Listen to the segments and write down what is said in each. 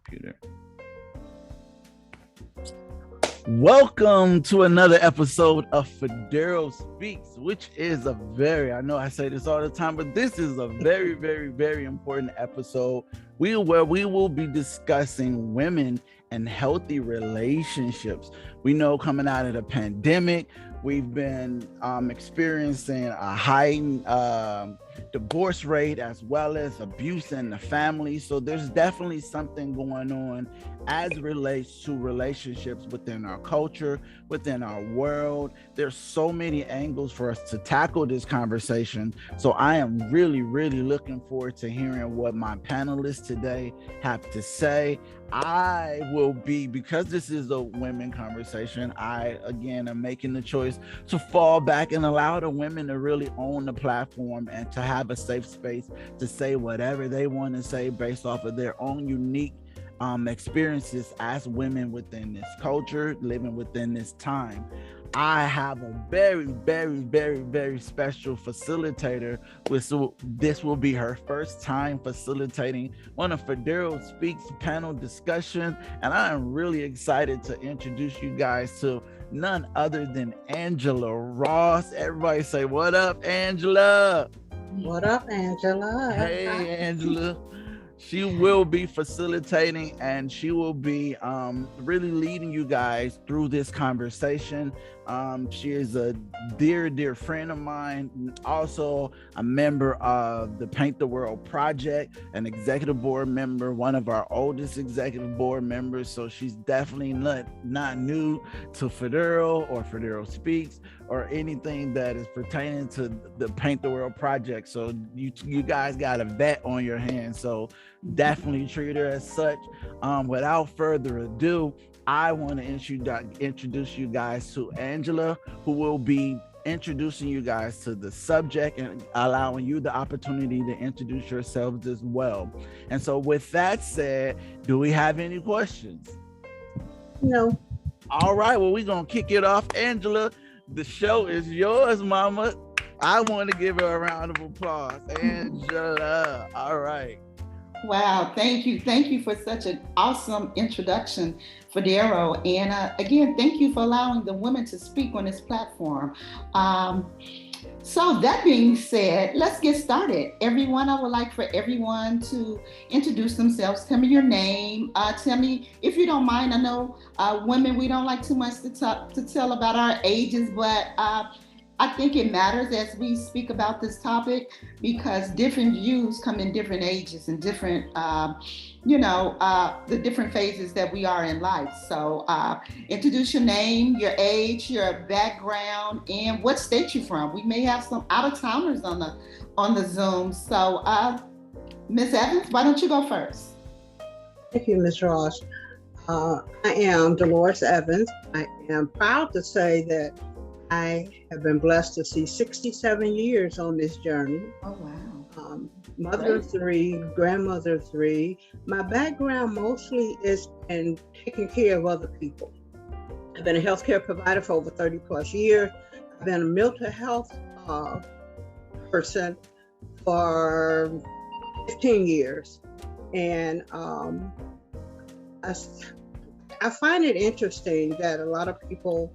Computer. Welcome to another episode of Federo Speaks, which is I know I say this all the time, but this is a very, very, very important episode where we will be discussing women and healthy relationships. We know coming out of the pandemic, we've been experiencing a high divorce rate as well as abuse in the family. So there's definitely something going on as relates to relationships within our culture, within our world. There's so many angles for us to tackle this conversation. So I am really, really looking forward to hearing what my panelists today have to say. I will be, because this is a women conversation, I again am making the choice to fall back and allow the women to really own the platform and to have a safe space to say whatever they want to say based off of their own unique experiences as women within this culture, living within this time. I have a very, very, very, very special facilitator. This will be her first time facilitating one of Federo Speaks panel discussions, and I am really excited to introduce you guys to none other than Angela Ross. Everybody say, what up, Angela? What up, Angela? Hey, Angela. She will be facilitating and she will be really leading you guys through this conversation. She is a dear, dear friend of mine, also a member of the Paint the World Project, an executive board member, one of our oldest executive board members. So she's definitely not new to Federo or Federo Speaks or anything that is pertaining to the Paint the World Project. So you guys got a vet on your hands. So definitely treat her as such. Without further ado, I want to introduce you guys to Angela, who will be introducing you guys to the subject and allowing you the opportunity to introduce yourselves as well. And so with that said, do we have any questions? No. All right, well, we're going to kick it off. Angela, the show is yours, mama. I want to give her a round of applause. Angela, all right. Wow, thank you. Thank you for such an awesome introduction, Federo. And again, thank you for allowing the women to speak on this platform. So that being said, let's get started. Everyone, I would like for everyone to introduce themselves. Tell me your name. Tell me, if you don't mind, I know women, we don't like too much to tell about our ages, but I think it matters as we speak about this topic because different views come in different ages and different, the different phases that we are in life. So introduce your name, your age, your background, and what state you're from. We may have some out-of-towners on the Zoom. So Ms. Evans, why don't you go first? Thank you, Ms. Ross. I am Delores Evans. I am proud to say that I have been blessed to see 67 years on this journey. Oh, wow. Mother of three, grandmother of three. My background mostly is in taking care of other people. I've been a healthcare provider for over 30 plus years. I've been a mental health person for 15 years. And I find it interesting that a lot of people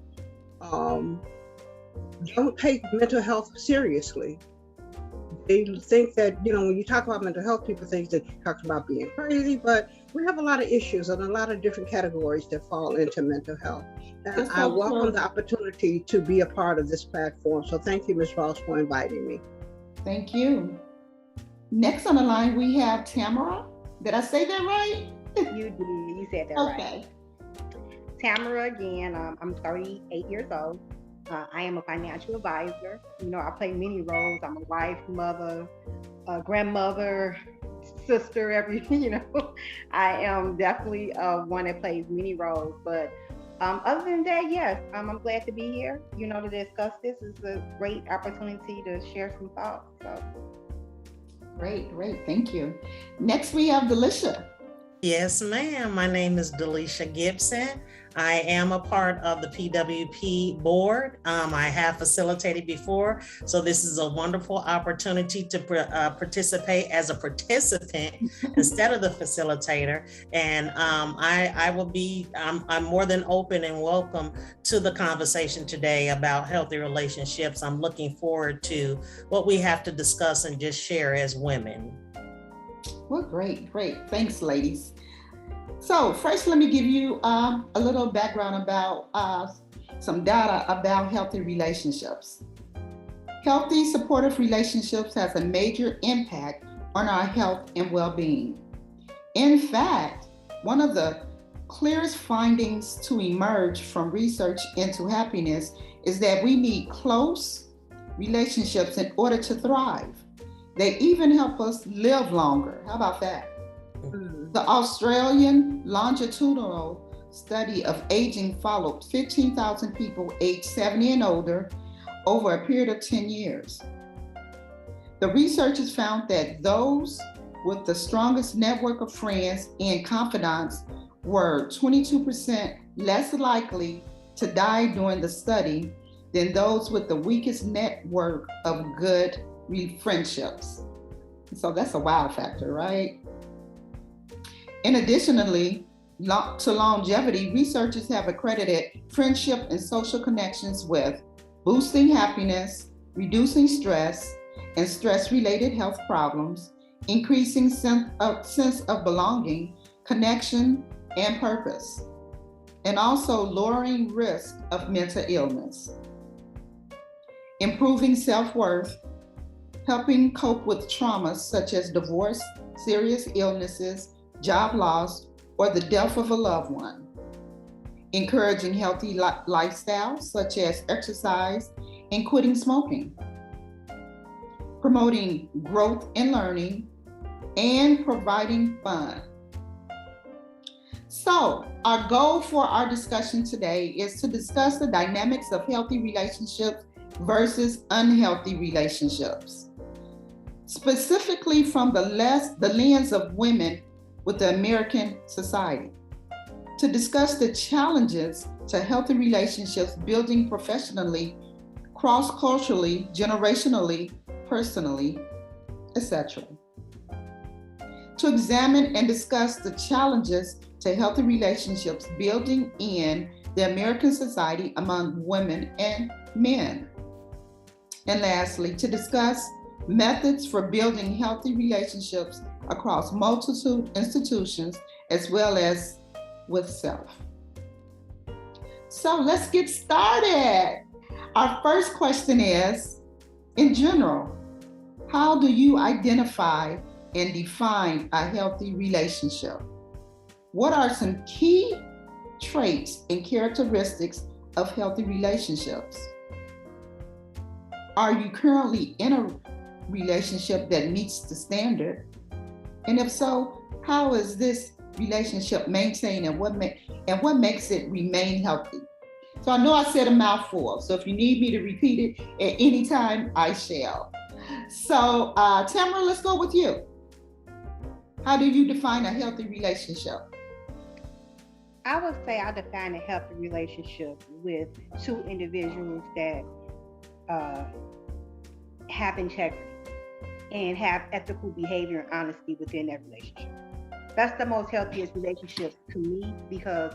don't take mental health seriously. They think that, when you talk about mental health, people think that you're talking about being crazy, but we have a lot of issues and a lot of different categories that fall into mental health. And I welcome the opportunity to be a part of this platform. So thank you, Ms. Ross, for inviting me. Thank you. Next on the line, we have Tamara. Did I say that right? You did. You said that right. Okay. Tamara again. I'm 38 years old. I am a financial advisor. I play many roles. I'm a wife, mother, grandmother, sister, I am definitely one that plays many roles. But other than that, yes, I'm glad to be here, to discuss this. It's a great opportunity to share some thoughts. So. Great. Thank you. Next, we have Delisha. Yes, ma'am. My name is Delisha Gibson. I am a part of the PWP board. I have facilitated before, so this is a wonderful opportunity to participate as a participant instead of the facilitator. And I'm more than open and welcome to the conversation today about healthy relationships. I'm looking forward to what we have to discuss and just share as women. Well, great. Thanks, ladies. So first, let me give you a little background about some data about healthy relationships. Healthy, supportive relationships has a major impact on our health and well-being. In fact, one of the clearest findings to emerge from research into happiness is that we need close relationships in order to thrive. They even help us live longer. How about that? The Australian longitudinal study of aging followed 15,000 people aged 70 and older over a period of 10 years. The researchers found that those with the strongest network of friends and confidants were 22% less likely to die during the study than those with the weakest network of good friendships. So that's a wow factor, right? And additionally, to longevity, researchers have accredited friendship and social connections with boosting happiness, reducing stress and stress-related health problems, increasing sense of belonging, connection, and purpose, and also lowering risk of mental illness, improving self-worth, helping cope with traumas such as divorce, serious illnesses, job loss, or the death of a loved one, encouraging healthy lifestyles such as exercise and quitting smoking, promoting growth and learning, and providing fun. So our goal for our discussion today is to discuss the dynamics of healthy relationships versus unhealthy relationships, specifically from the lens of women with the American society, to discuss the challenges to healthy relationships building professionally, cross-culturally, generationally, personally, etc. To examine and discuss the challenges to healthy relationships building in the American society among women and men. And lastly, to discuss methods for building healthy relationships across multiple institutions as well as with self. So let's get started. Our first question is, in general, how do you identify and define a healthy relationship? What are some key traits and characteristics of healthy relationships? Are you currently in a relationship that meets the standard? And if so, how is this relationship maintained and what makes it remain healthy? So I know I said a mouthful, so if you need me to repeat it at any time, I shall. So Tamara, let's go with you. How do you define a healthy relationship? I would say I define a healthy relationship with two individuals that have integrity and have ethical behavior and honesty within that relationship. That's the most healthiest relationship to me, because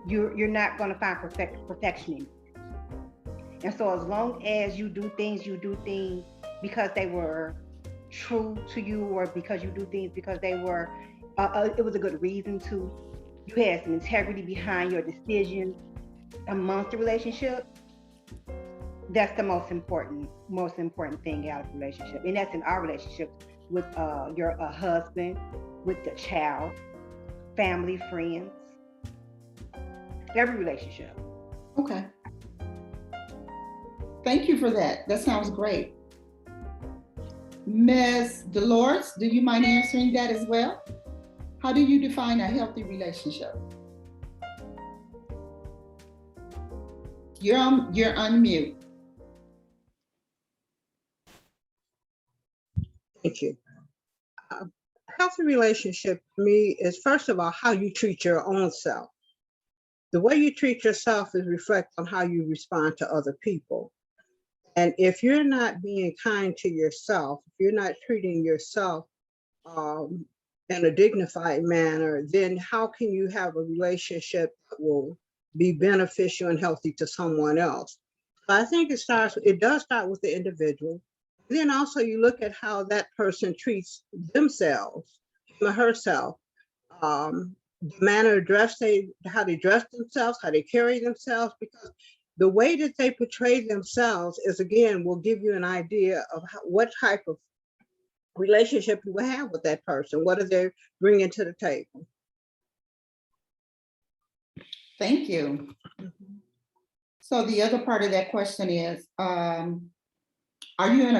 you're not going to find perfection in it. And so as long as you do things because they were true to you, or because you do things because they were, it was a good reason to, you had some integrity behind your decisions amongst the relationship, that's the most important thing out of a relationship. And that's in our relationship with your husband, with the child, family, friends, every relationship. Okay. Thank you for that. That sounds great. Ms. Delores, do you mind answering that as well? How do you define a healthy relationship? You're on mute. Thank you. A healthy relationship to me is, first of all, how you treat your own self. the way you treat yourself is reflect on how you respond to other people. And if you're not being kind to yourself, if you're not treating yourself in a dignified manner, then how can you have a relationship that will be beneficial and healthy to someone else? So I think it does start with the individual. Then also you look at how that person treats themselves, him or herself, the manner how they dress themselves, how they carry themselves, because the way that they portray themselves is, again, will give you an idea of what type of relationship you will have with that person. What are they bringing to the table? Thank you. So the other part of that question is, are either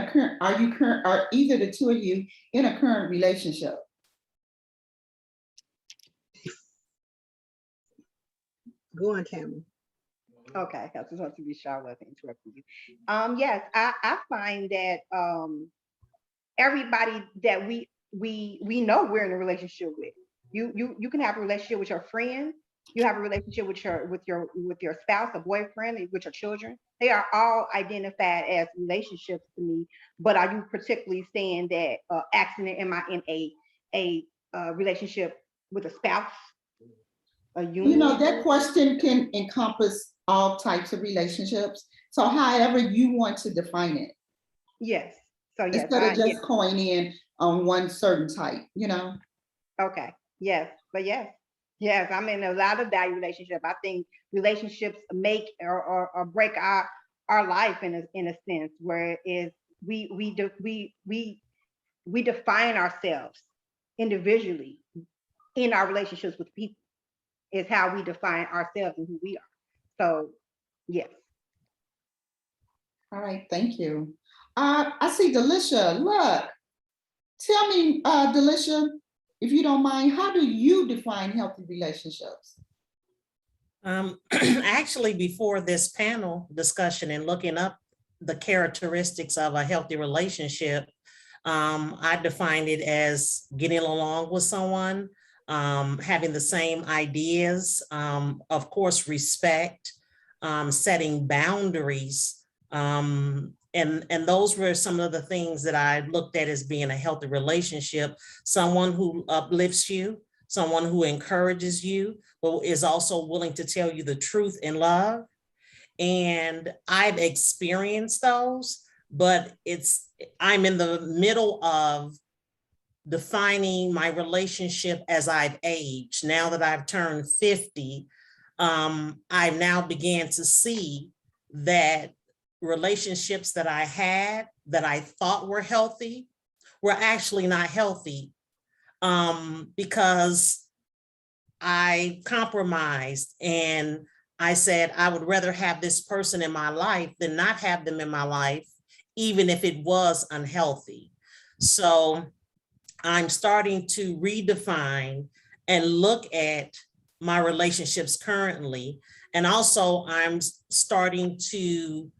the two of you in a current relationship? Go on, Campbell. Okay, I just want to be sure I wasn't interrupting you. Yes, I find that everybody that we know we're in a relationship with. You can have a relationship with your friend. You have a relationship with your spouse, a boyfriend, with your children. They are all identified as relationships to me. But are you particularly saying that accident? Am I in a relationship with a spouse? A union? You know, that question can encompass all types of relationships. So however you want to define it. Yes. So yes. Instead of just coining in on one certain type, you know? Okay. Yes. But yes. Yes. I'm in a lot of that relationship. I think relationships make or break our life in a sense, where it is we define ourselves individually in our relationships with people. Is how we define ourselves and who we are. So, yes. All right, thank you. I see Delisha. Look, tell me, Delisha, if you don't mind, how do you define healthy relationships? Actually, before this panel discussion and looking up the characteristics of a healthy relationship, I defined it as getting along with someone, having the same ideas, of course, respect, setting boundaries. And those were some of the things that I looked at as being a healthy relationship. Someone who uplifts you, someone who encourages you, but is also willing to tell you the truth in love. And I've experienced those, but I'm in the middle of defining my relationship as I've aged. Now that I've turned 50, I now began to see that relationships that I had that I thought were healthy were actually not healthy, because I compromised and I said I would rather have this person in my life than not have them in my life, even if it was unhealthy. So I'm starting to redefine and look at my relationships currently. And also I'm starting to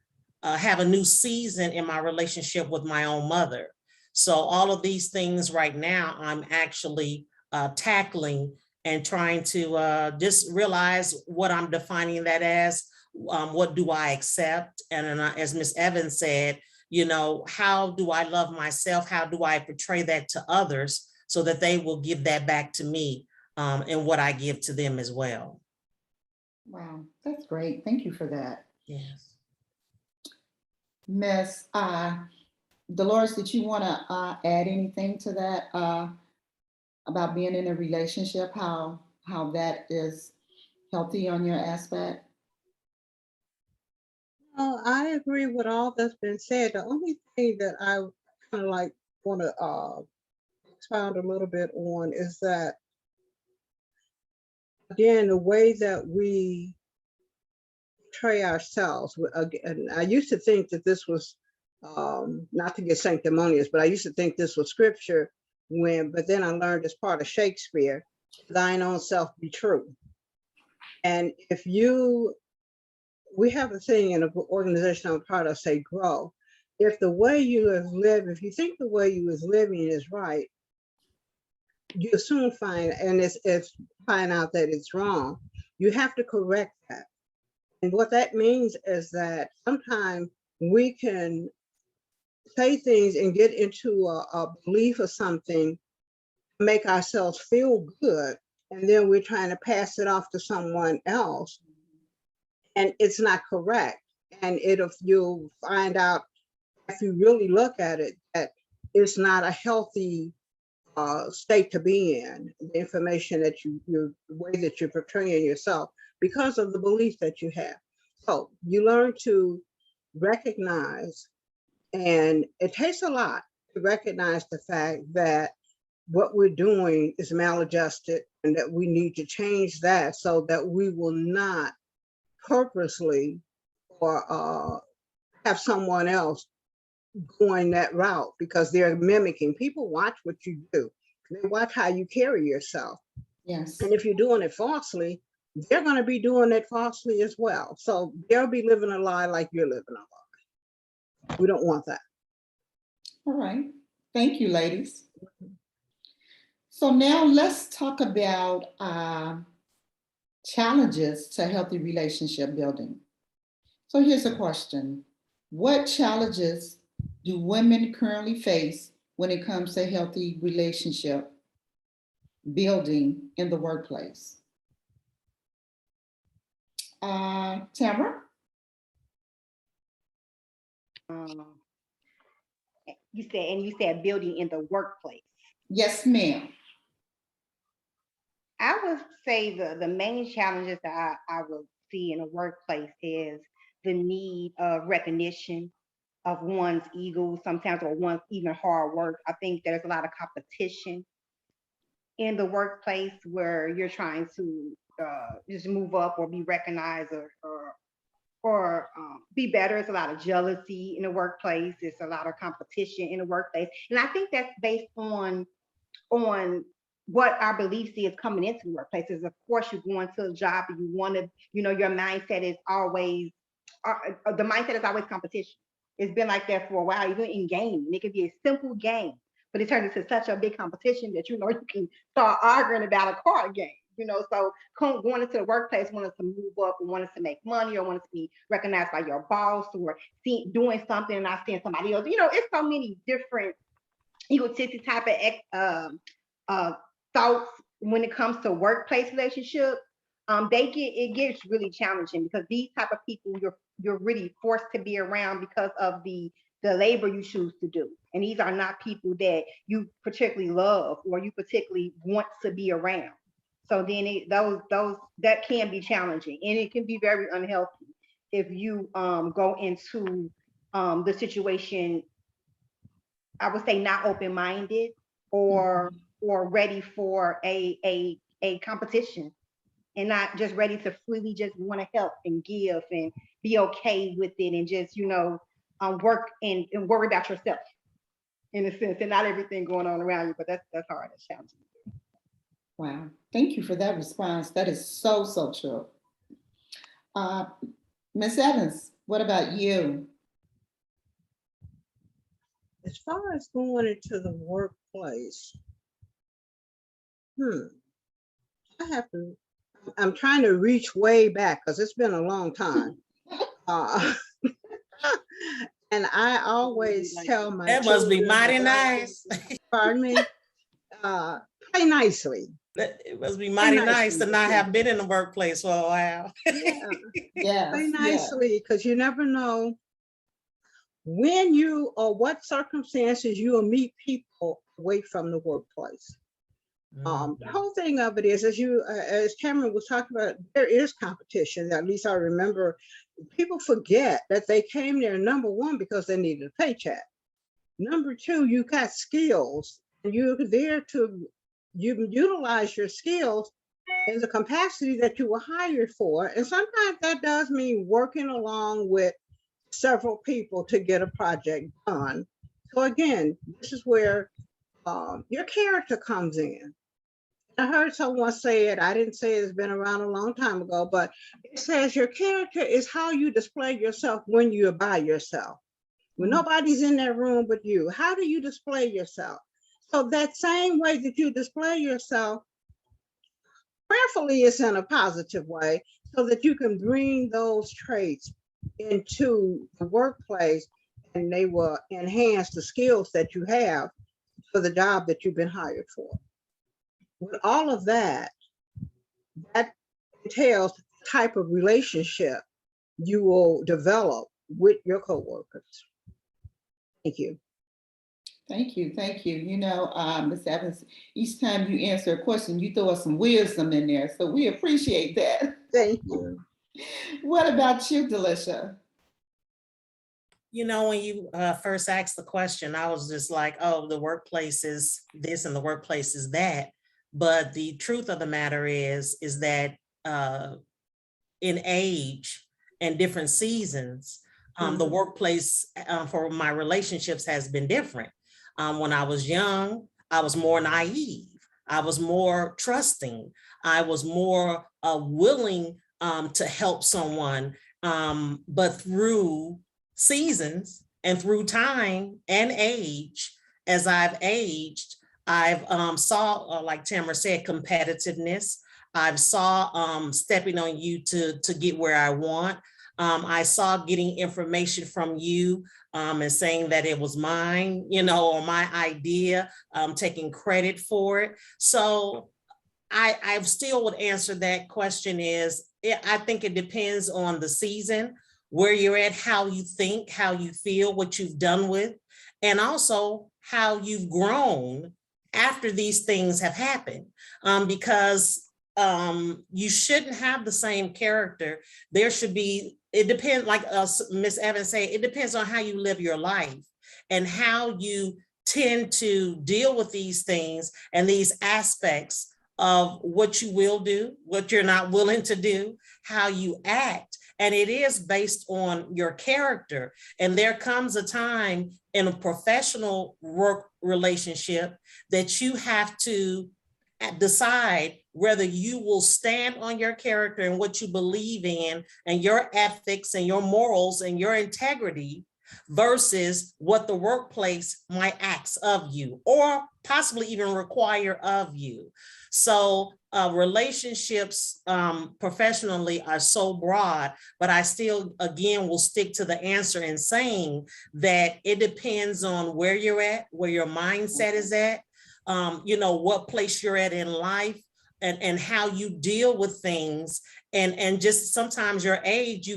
have a new season in my relationship with my own mother. So all of these things right now, I'm actually tackling and trying to just realize what I'm defining that as, what do I accept? And as Ms. Evans said, you know, how do I love myself? How do I portray that to others so that they will give that back to me and what I give to them as well? Wow, that's great. Thank you for that. Yes. Miss Delores, did you want to add anything to that about being in a relationship, how that is healthy on your aspect? Well, I agree with all that's been said. The only thing that I kind of like want to expound a little bit on is that, again, the way that we portray ourselves. And I used to think that this was, not to get sanctimonious, but I used to think this was scripture, but then I learned as part of Shakespeare, thine own self be true. And we have a thing in an organization I'm part of, say grow. If the way you have lived, if you think the way you was living is right, you'll soon find out that it's wrong. you have to correct that. And what that means is that sometimes we can say things and get into a belief of something, make ourselves feel good, and then we're trying to pass it off to someone else, and it's not correct. And you'll find out, if you really look at it, that it's not a healthy state to be in. The information that the way that you're portraying yourself because of the belief that you have. So you learn to recognize, and it takes a lot to recognize the fact that what we're doing is maladjusted and that we need to change that so that we will not purposely or have someone else going that route, because they're mimicking. People watch what you do. They watch how you carry yourself. Yes. And if you're doing it falsely, they're going to be doing it falsely as well. So they'll be living a lie like you're living a lie. We don't want that. All right. Thank you, ladies. So now let's talk about challenges to healthy relationship building. So here's a question. What challenges do women currently face when it comes to healthy relationship building in the workplace? Tamara? You said building in the workplace. Yes, ma'am. I would say the main challenges that I would see in a workplace is the need of recognition of one's ego sometimes, or one's even hard work. I think there's a lot of competition in the workplace where you're trying to just move up or be recognized or be better. It's a lot of jealousy in the workplace. It's a lot of competition in the workplace. And I think that's based on what our beliefs is coming into the workplace. Is, of course, you're going to a job and you want to, your mindset is always, the mindset is always competition. It's been like that for a while, even in gaming. It could be a simple game, but it turns into such a big competition that, you can start arguing about a card game. So going into the workplace, wanting to move up, or wanting to make money, or wanting to be recognized by your boss, or doing something and not seeing somebody else. It's so many different egotistic type of thoughts when it comes to workplace relationships. It gets really challenging, because these type of people you're really forced to be around because of the labor you choose to do, and these are not people that you particularly love or you particularly want to be around. So then that can be challenging, and it can be very unhealthy if you go into the situation, I would say, not open-minded or ready for a competition, and not just ready to freely just want to help and give and be okay with it, and just work and worry about yourself in a sense, and not everything going on around you. But that's hard. That's challenging. Wow. Thank you for that response. That is so, so true. Ms. Evans, what about you? As far as going into the workplace, I'm trying to reach way back because it's been a long time. And I always tell my That must be mighty nice. Pardon me? Play nicely. It must be mighty nice to not have been in the workplace for a while. Yeah. Play nicely, because you never know when or what circumstances you will meet people away from the workplace. The whole thing of it is, as Cameron was talking about, there is competition. At least I remember. People forget that they came there, number one, because they needed a paycheck. Number two, you got skills, and you're there to utilize your skills in the capacity that you were hired for. And sometimes that does mean working along with several people to get a project done. So again, this is where your character comes in. I heard someone say it, I didn't say it's been around a long time ago, but it says your character is how you display yourself when you're by yourself. When nobody's in that room but you, how do you display yourself? So that same way that you display yourself, Prayerfully, it's in a positive way so that you can bring those traits into the workplace and they will enhance the skills that you have for the job that you've been hired for. With all of that, that entails the type of relationship you will develop with your coworkers. Thank you. Thank you. Thank you. You know, Ms. Evans, each time you answer a question, you throw us some wisdom in there. So we appreciate that. Thank you. What about you, Delisha? You know, when you first asked the question, I was just like, oh, the workplace is this and the workplace is that. But the truth of the matter is that in age and different seasons, the workplace for my relationships has been different. When I was young, I was more naive. I was more trusting. I was more willing to help someone. But through seasons and through time and age, as I've aged, I've saw, like Tamara said, competitiveness. I've saw stepping on you to get where I want. I saw getting information from you and saying that it was mine, you know, or my idea, taking credit for it. So I still would answer that question is, I think it depends on the season, where you're at, how you think, how you feel, what you've done with, and also how you've grown after these things have happened. Because you shouldn't have the same character. There should be, it depends, like Ms. Evans said, it depends on how you live your life and how you tend to deal with these things and these aspects of what you will do, what you're not willing to do, how you act. And it is based on your character. And there comes a time in a professional work relationship that you have to decide whether you will stand on your character and what you believe in and your ethics and your morals and your integrity versus what the workplace might ask of you or possibly even require of you. So relationships professionally are so broad, but I still, again, will stick to the answer in saying that it depends on where you're at, where your mindset is at, you know, what place you're at in life, and how you deal with things, and just sometimes your age, you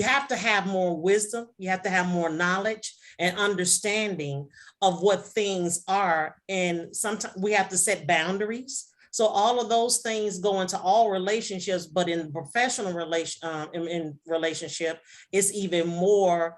have to have more wisdom, you have to have more knowledge and understanding of what things are, and sometimes we have to set boundaries. So all of those things go into all relationships, but in professional relationship, it's even more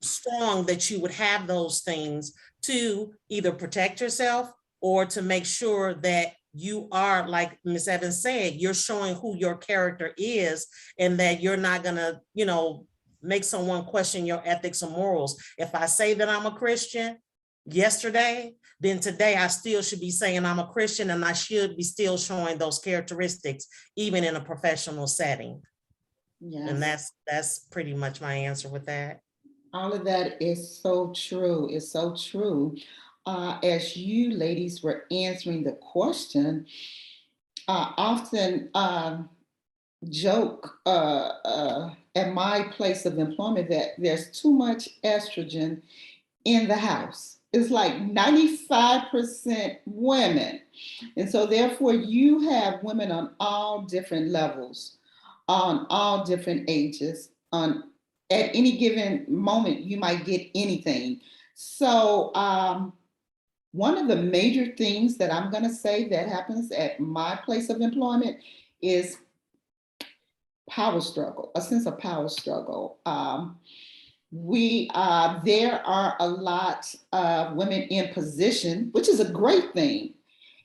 strong that you would have those things to either protect yourself or to make sure that you are, like Ms. Evans said, you're showing who your character is and that you're not gonna, you know, make someone question your ethics or morals. If I say that I'm a Christian yesterday, then today I still should be saying I'm a Christian, and I should be still showing those characteristics, even in a professional setting. Yes. And that's pretty much my answer with that. All of that is so true. It's so true. As you ladies were answering the question, often joke at my place of employment that there's too much estrogen in the house. It's like 95% women. And so therefore you have women on all different levels, on all different ages, on at any given moment, you might get anything. So one of the major things that I'm going to say that happens at my place of employment is power struggle, a sense of power struggle. There are a lot of women in position, which is a great thing.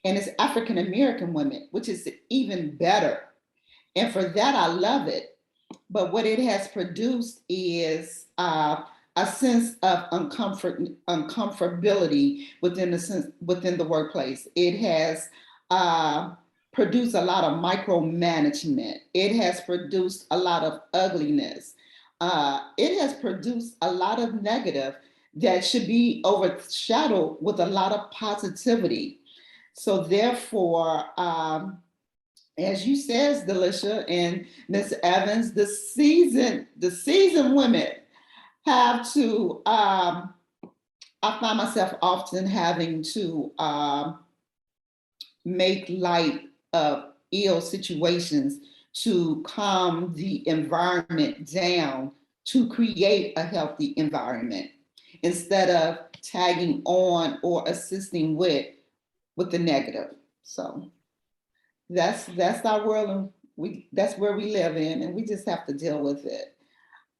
And it's African-American women, which is even better. And for that, I love it. But what it has produced is a sense of uncomfortability within the workplace. It has produced a lot of micromanagement. It has produced a lot of ugliness. It has produced a lot of negative that should be overshadowed with a lot of positivity. So therefore, as you says, Delisha and Ms. Evans, the seasoned women have to, I find myself often having to make light of ill situations to calm the environment down, to create a healthy environment, instead of tagging on or assisting with the negative. So that's our world, and that's where we live in, and we just have to deal with it.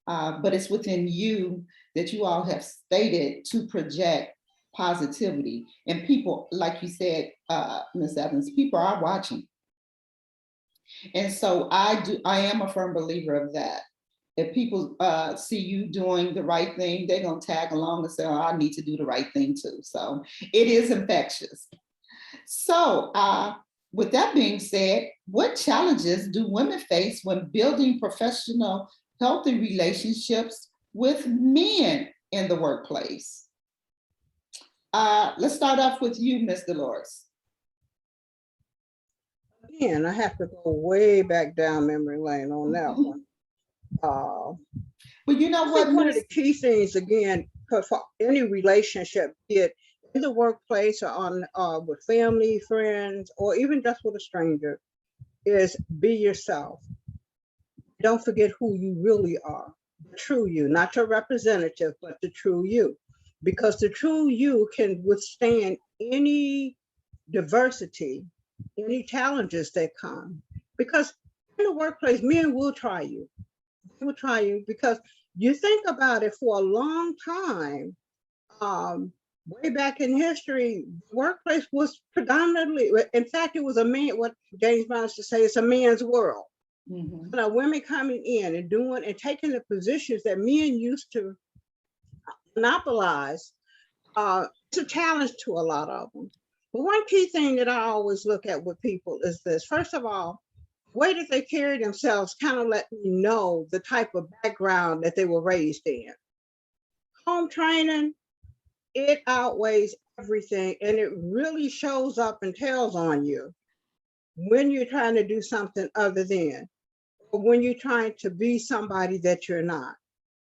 But it's within you that you all have stated to project positivity, and people, like you said, Ms. Evans, people are watching. And so I am a firm believer of that. If people see you doing the right thing, they're gonna tag along and say, oh, I need to do the right thing too. So it is infectious. So with that being said, what challenges do women face when building professional, healthy relationships with men in the workplace? Let's start off with you, Ms. Delores. Again, I have to go way back down memory lane on that one. Well, you know what? One of the key things, again, for any relationship, be it in the workplace or on with family, friends, or even just with a stranger, is be yourself. Don't forget who you really are, the true you, not your representative, but the true you, because the true you can withstand any diversity, any challenges that come. Because in the workplace, men will try you. They will try you because you think about it, for a long time, way back in history, the workplace was predominantly, in fact, it was a man, what James Brown used to say, it's a man's world. Mm-hmm. You know, women coming in and doing and taking the positions that men used to monopolize, it's a challenge to a lot of them. But one key thing that I always look at with people is this. First of all, the way that they carry themselves kind of let me know the type of background that they were raised in. Home training, it outweighs everything, and it really shows up and tells on you when you're trying to do something other than, or when you're trying to be somebody that you're not.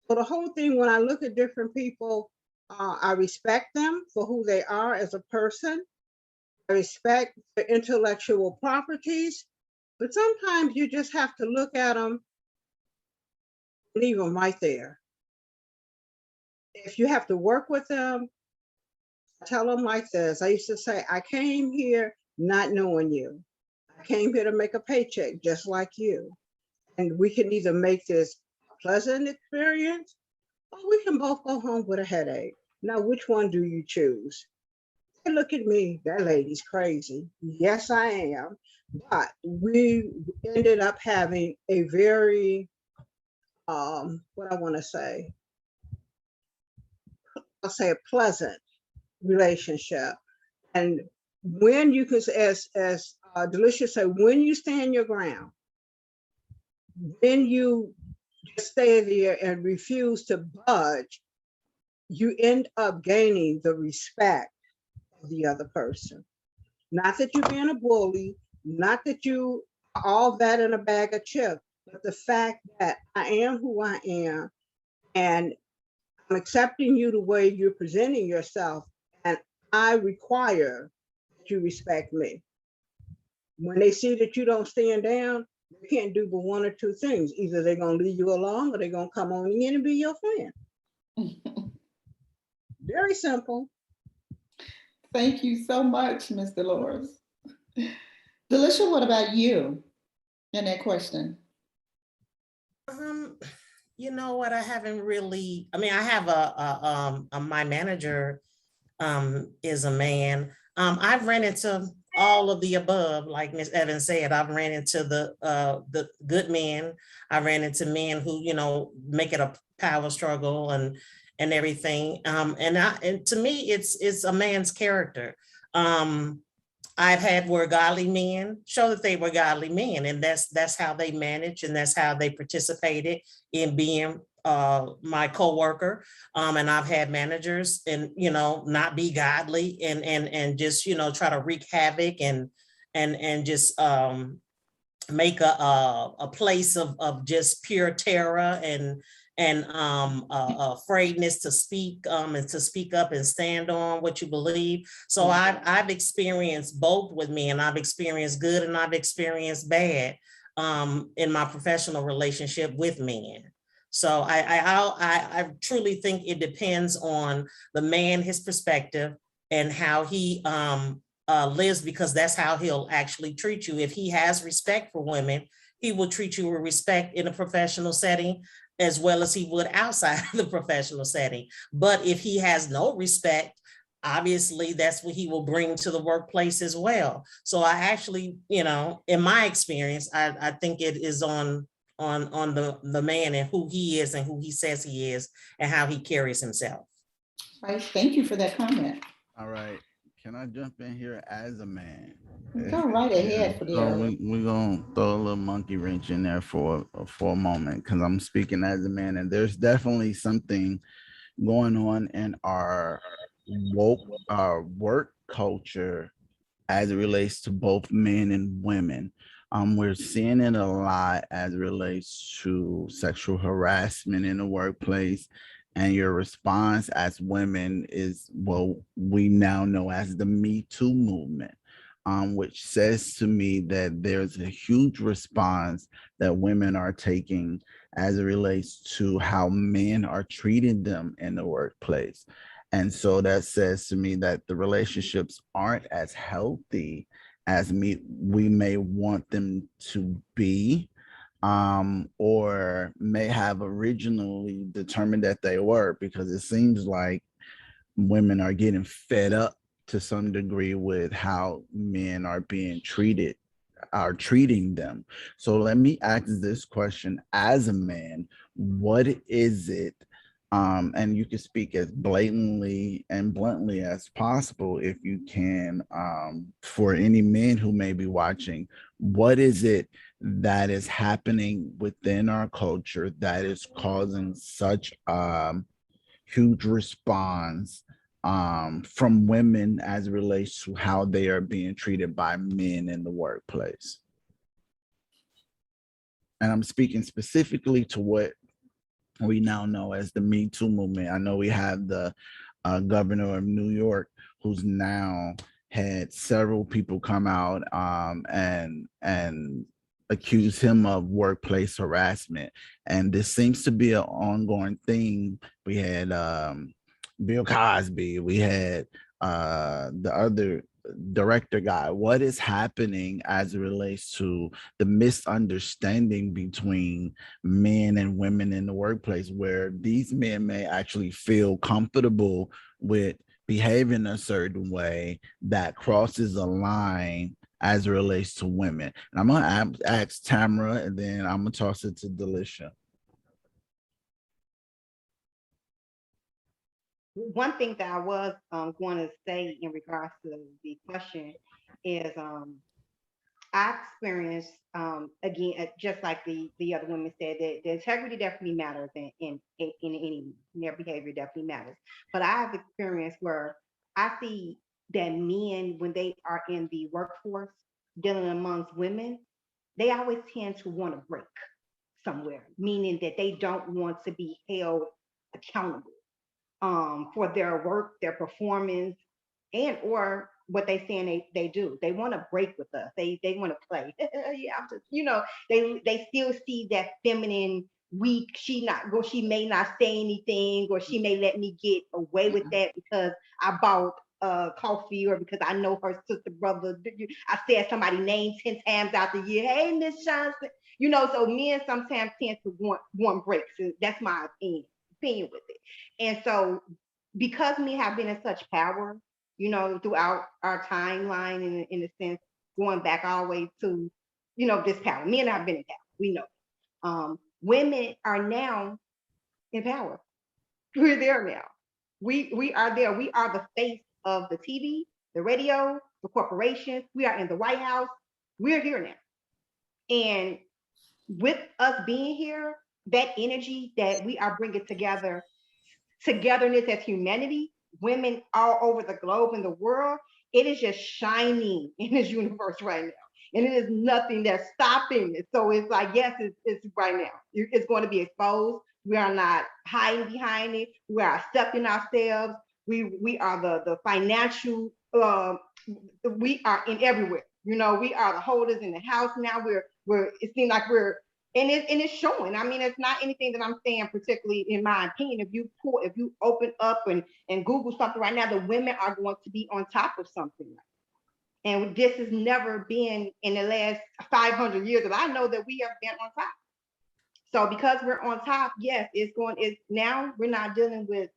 So the whole thing, when I look at different people, I respect them for who they are as a person. I respect their intellectual properties, but sometimes you just have to look at them, leave them right there. If you have to work with them, tell them like this. I used to say, I came here not knowing you. I came here to make a paycheck just like you. And we can either make this a pleasant experience, or we can both go home with a headache. Now, which one do you choose? Hey, look at me, that lady's crazy. Yes, I am. But we ended up having a very, what I want to say, I'll say a pleasant relationship. And when you could, as Delisha said, when you stand your ground, when you just stay there and refuse to budge, you end up gaining the respect of the other person. Not that you're being a bully, not that you are all that in a bag of chips, but the fact that I am who I am, and I'm accepting you the way you're presenting yourself, and I require that you respect me. When they see that you don't stand down, they can't do but one or two things. Either they're going to leave you alone, or they're going to come on in and be your friend. Very simple. Thank you so much, Ms. Delores. Delisha, what about you in that question? You know what? I haven't really. I mean, I have my manager is a man. I've ran into all of the above, like Ms. Evans said. I've ran into the good men. I ran into men who, you know, make it a power struggle and everything. And to me, it's a man's character. I've had where godly men show that they were godly men, and that's how they manage, and that's how they participated in being my coworker, and I've had managers and not be godly and just try to wreak havoc and just make a place of just pure terror and afraidness to speak and to speak up and stand on what you believe. So I've experienced both with me, and I've experienced good and I've experienced bad in my professional relationship with men. So I truly think it depends on the man, his perspective, and how he lives, because that's how he'll actually treat you. If he has respect for women, he will treat you with respect in a professional setting as well as he would outside of the professional setting. But if he has no respect, obviously that's what he will bring to the workplace as well. So I actually, in my experience, I think it is on the man and who he is and who he says he is and how he carries himself. Right. Thank you for that comment. All right. Can I jump in here as a man? Go right ahead. So we're going to throw a little monkey wrench in there for a moment, because I'm speaking as a man, and there's definitely something going on in our work culture as it relates to both men and women. We're seeing it a lot as it relates to sexual harassment in the workplace. And your response as women is what we now know as the Me Too movement, which says to me that there's a huge response that women are taking as it relates to how men are treating them in the workplace. And so that says to me that the relationships aren't as healthy as we may want them to be, or may have originally determined that they were, because it seems like women are getting fed up to some degree with how men are treating them. So let me ask this question as a man: what is it? And you can speak as blatantly and bluntly as possible if you can, for any men who may be watching, what is it that is happening within our culture that is causing such huge response from women as it relates to how they are being treated by men in the workplace? And I'm speaking specifically to what we now know as the Me Too movement. I know we have the governor of New York, who's now had several people come out and accuse him of workplace harassment. And this seems to be an ongoing thing. We had Bill Cosby, we had the other director guy. What is happening as it relates to the misunderstanding between men and women in the workplace, where these men may actually feel comfortable with behaving a certain way that crosses a line as it relates to women? And I'm gonna ask Tamara, and then I'm gonna toss it to Delisha. One thing that I was going to say in regards to the question is I experienced, again, just like the other women said, that the integrity definitely matters in any their behavior definitely matters. But I have experienced where I see that men, when they are in the workforce dealing amongst women, they always tend to want to break somewhere, meaning that they don't want to be held accountable for their work, their performance, and or what they saying they do. They want to break with us. They want to play. Yeah, I'm just, they still see that feminine weak. She may not say anything, or she may let me get away with that because I bought coffee, or because I know her sister, brother. I said somebody's name 10 times out the year. Hey, Miss Johnson. So men sometimes tend to want breaks. And that's my opinion with it. And so because men have been in such power, throughout our timeline, in a sense, going back all the way to, this power. Men have been in power. We know. Women are now in power. We're there now. We are there. We are the face of the TV, the radio, the corporations. We are in the White House. We're here now. And with us being here, that energy that we are bringing together, togetherness as humanity, women all over the globe and the world, it is just shining in this universe right now. And it is nothing that's stopping it. So it's like, yes, it's right now. It's going to be exposed. We are not hiding behind it. We are accepting ourselves. We are the financial, we are in everywhere. You know, we are the holders in the house now. It seems like and it's showing. I mean, it's not anything that I'm saying particularly in my opinion. If you open up and Google something right now, the women are going to be on top of something. And this has never been in the last 500 years that I know that we have been on top. So because we're on top, yes, it's now we're not dealing with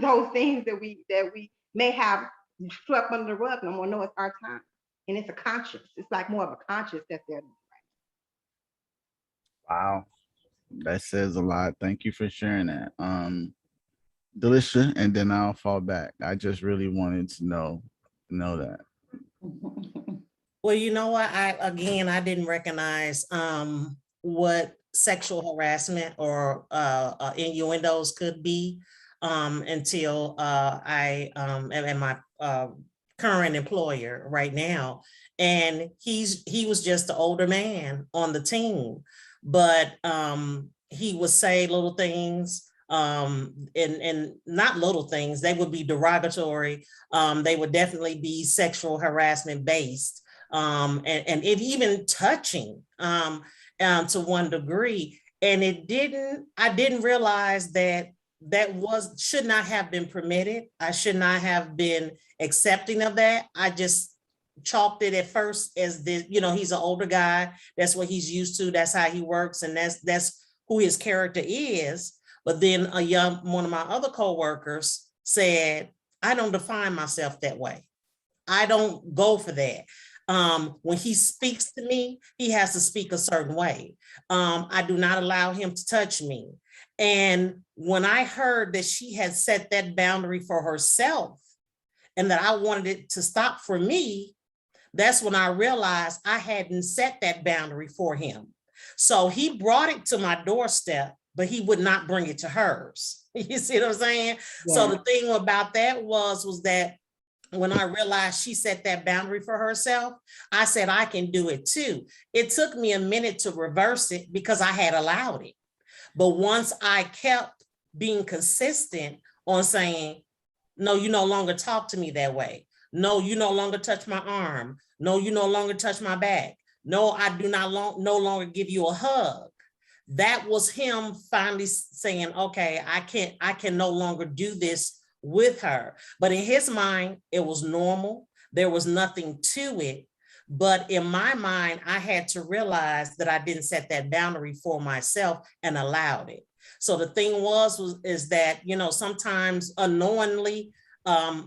those things that we may have swept under the rug no more. No, it's our time. And it's a conscious. It's like more of a conscious that's there. Wow. That says a lot. Thank you for sharing that. Delisha, and then I'll fall back. I just really wanted to know that. Well, you know what? I didn't recognize what sexual harassment or innuendos could be until I am at my current employer right now, and he was just an older man on the team, but he would say little things. And not little things, they would be derogatory. They would definitely be sexual harassment based, and it even touching to one degree. And I didn't realize that should not have been permitted. I should not have been accepting of that. I just chalked it at first as this, he's an older guy. That's what he's used to. That's how he works. And that's who his character is. But then one of my other coworkers said, I don't define myself that way. I don't go for that. When he speaks to me, he has to speak a certain way. I do not allow him to touch me. And when I heard that she had set that boundary for herself and that I wanted it to stop for me, that's when I realized I hadn't set that boundary for him. So he brought it to my doorstep, but he would not bring it to hers. You see what I'm saying? Yeah. So the thing about that was that when I realized she set that boundary for herself, I said, I can do it too. It took me a minute to reverse it because I had allowed it. But once I kept being consistent on saying, no, you no longer talk to me that way. No, you no longer touch my arm. No, you no longer touch my back. No, I do not no longer give you a hug. That was him finally saying, okay, I can no longer do this with her. But in his mind, it was normal. There was nothing to it. But in my mind, I had to realize that I didn't set that boundary for myself and allowed it. So the thing is that, sometimes unknowingly,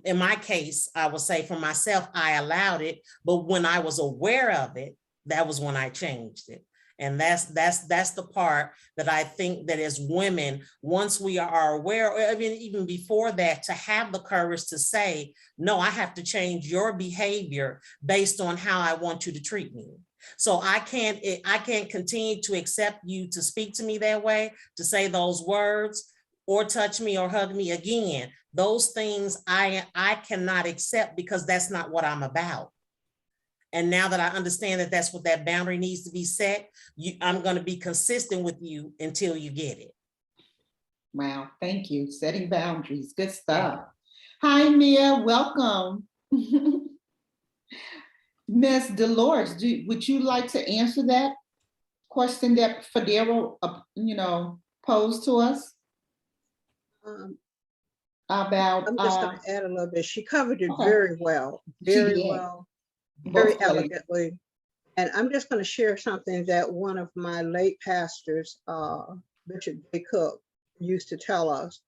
in my case, I would say for myself, I allowed it. But when I was aware of it, that was when I changed it. And that's the part that I think that as women, once we are aware, or even before that, to have the courage to say, no, I have to change your behavior based on how I want you to treat me. So I can't continue to accept you to speak to me that way, to say those words, or touch me or hug me again. Those things I cannot accept because that's not what I'm about. And now that I understand that that's what that boundary needs to be set, I'm going to be consistent with you until you get it. Wow, thank you. Setting boundaries, good stuff. Hi, Mia, welcome. Miss Delores, would you like to answer that question that Federo, posed to us? About. I'm just going to add a little bit. She covered it very well, very well. Very elegantly. And I'm just going to share something that one of my late pastors, Bishop J. Cook, used to tell us.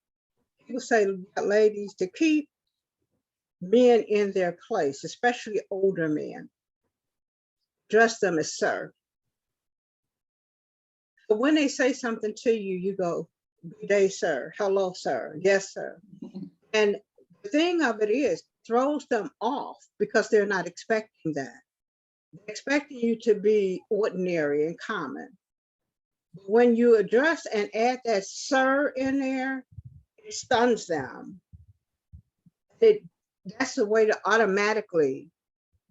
He would say, ladies, to keep men in their place, especially older men, address them as sir. But when they say something to you, you go, good day, sir. Hello, sir. Yes, sir. And the thing of it is, throws them off because they're not expecting that. They're expecting you to be ordinary and common. When you address and add that sir in there, it stuns them. That's the way to automatically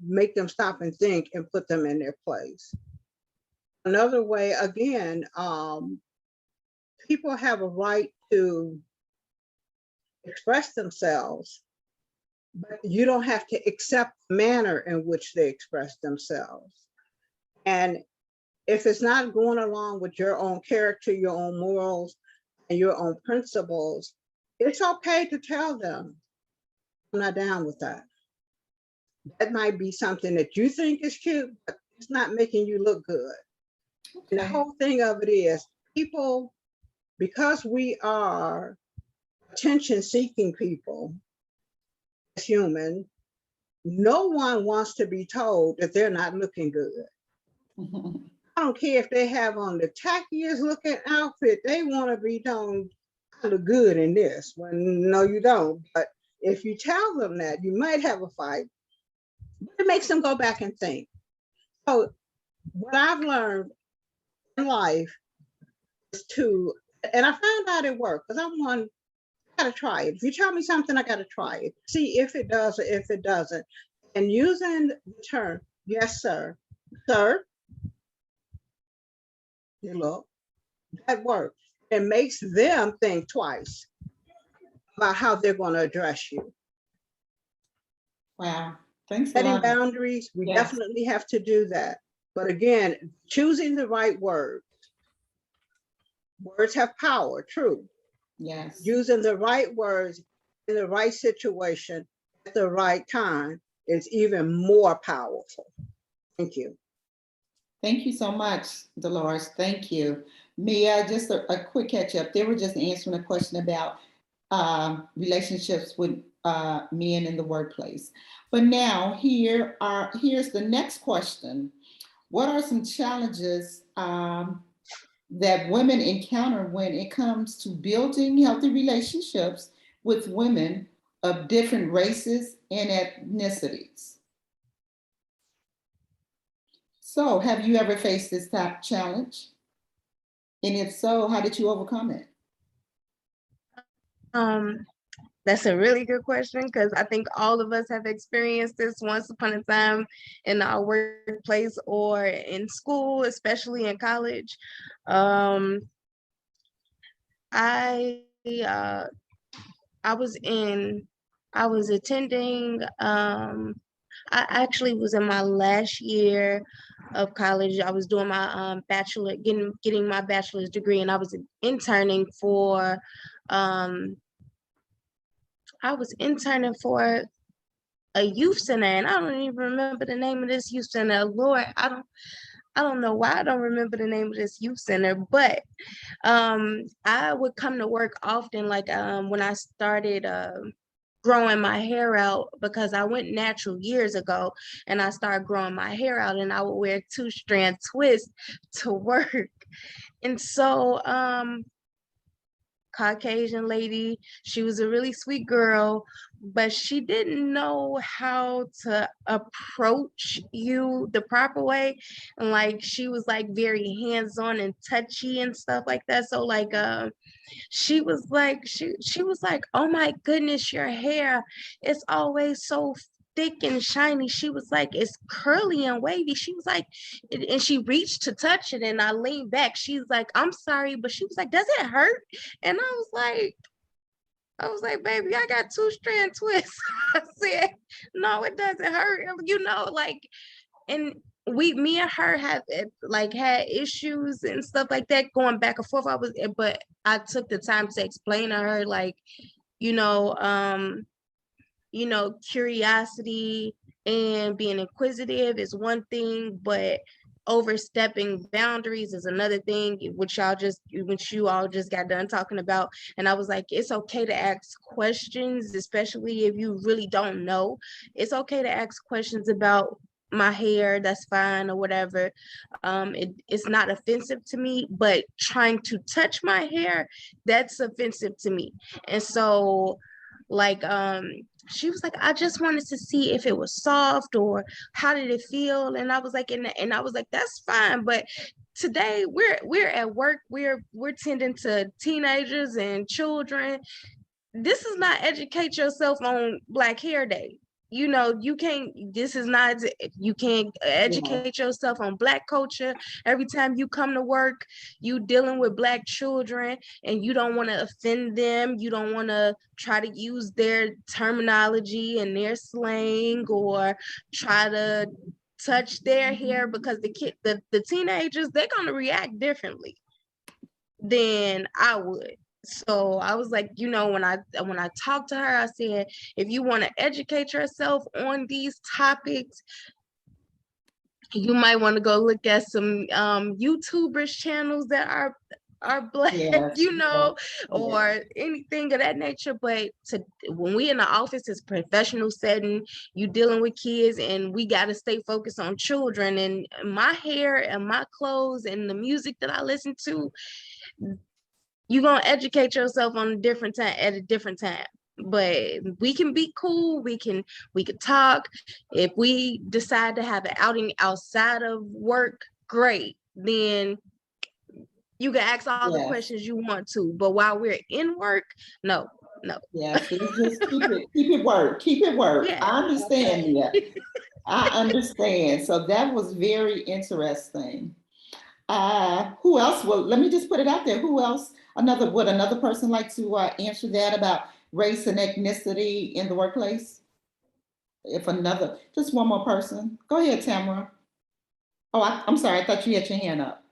make them stop and think and put them in their place. Another way, again, people have a right to express themselves, but you don't have to accept the manner in which they express themselves. And if it's not going along with your own character, your own morals, and your own principles, it's okay to tell them, I'm not down with that. That might be something that you think is cute, but it's not making you look good. Okay. And the whole thing of it is, people, because we are attention-seeking people as human, no one wants to be told that they're not looking good. I don't care if they have on the tackiest looking outfit, they want to be told, I look good in this. Well, no, you don't. But if you tell them that, you might have a fight. It makes them go back and think. So what I've learned in life is to, and I found out it worked, because I'm one, I gotta try it. If you tell me something, I gotta try it. See if it does or if it doesn't. And using the term, yes, sir, sir, you look, that works. It makes them think twice about how they're going to address you. Wow. Thanks. Setting boundaries, we definitely have to do that. But again, choosing the right words. Words have power, true. Yes. Using the right words in the right situation at the right time is even more powerful. Thank you. Thank you so much, Delores. Thank you. Mia, just a quick catch up. They were just answering a question about relationships with men in the workplace. But now here's the next question. What are some challenges that women encounter when it comes to building healthy relationships with women of different races and ethnicities? So have you ever faced this type of challenge? And if so, how did you overcome it? That's a really good question, because I think all of us have experienced this once upon a time in our workplace or in school, especially in college. I was attending, I actually was in my last year of college. I was doing my getting my bachelor's degree, and I was interning for a youth center, and I don't even remember the name of this youth center. Lord, I don't know why I don't remember the name of this youth center, but I would come to work often, like when I started growing my hair out, because I went natural years ago, and I started growing my hair out, and I would wear 2-strand twists to work. And so Caucasian lady, she was a really sweet girl, but she didn't know how to approach you the proper way. And like, she was like very hands-on and touchy and stuff like that. So like she was like, oh my goodness, your hair is always so thick and shiny. She was like, it's curly and wavy. She was like, and she reached to touch it, and I leaned back. She's like, I'm sorry, but she was like, does it hurt? And I was like, baby, I got 2-strand twists. I said, no, it doesn't hurt. Like, and me and her have like had issues and stuff like that going back and forth. But I took the time to explain to her, like, curiosity and being inquisitive is one thing, but overstepping boundaries is another thing, which you all just got done talking about. And I was like, it's okay to ask questions, especially if you really don't know. It's okay to ask questions about my hair, that's fine, or whatever. It's not offensive to me, but trying to touch my hair, that's offensive to me. And so like she was like, I just wanted to see if it was soft or how did it feel. And I was like, and I was like, that's fine, but today we're at work, we're tending to teenagers and children. This is not educate yourself on Black Hair Day. You know, you can't, this is not, you can't educate yourself on Black culture. Every time you come to work, you dealing with Black children and you don't want to offend them. You don't want to try to use their terminology and their slang or try to touch their hair, because the teenagers, they're going to react differently than I would. So I was like, you know, when I talked to her, I said, if you want to educate yourself on these topics, you might want to go look at some YouTubers channels that are Black, you know, or anything of that nature. But when we in the office, it's professional setting, you dealing with kids, and we got to stay focused on children. And my hair and my clothes and the music that I listen to, you're gonna educate yourself on a different time at a different time. But we can be cool, we can talk. If we decide to have an outing outside of work, great. Then you can ask all the questions you want to. But while we're in work, no. Yes, just keep it work. Yeah. I understand that. I understand. So that was very interesting. Who else? Well, let me just put it out there. Who else? Would another person like to answer that about race and ethnicity in the workplace? Just one more person. Go ahead, Tamara. Oh, I'm sorry. I thought you had your hand up.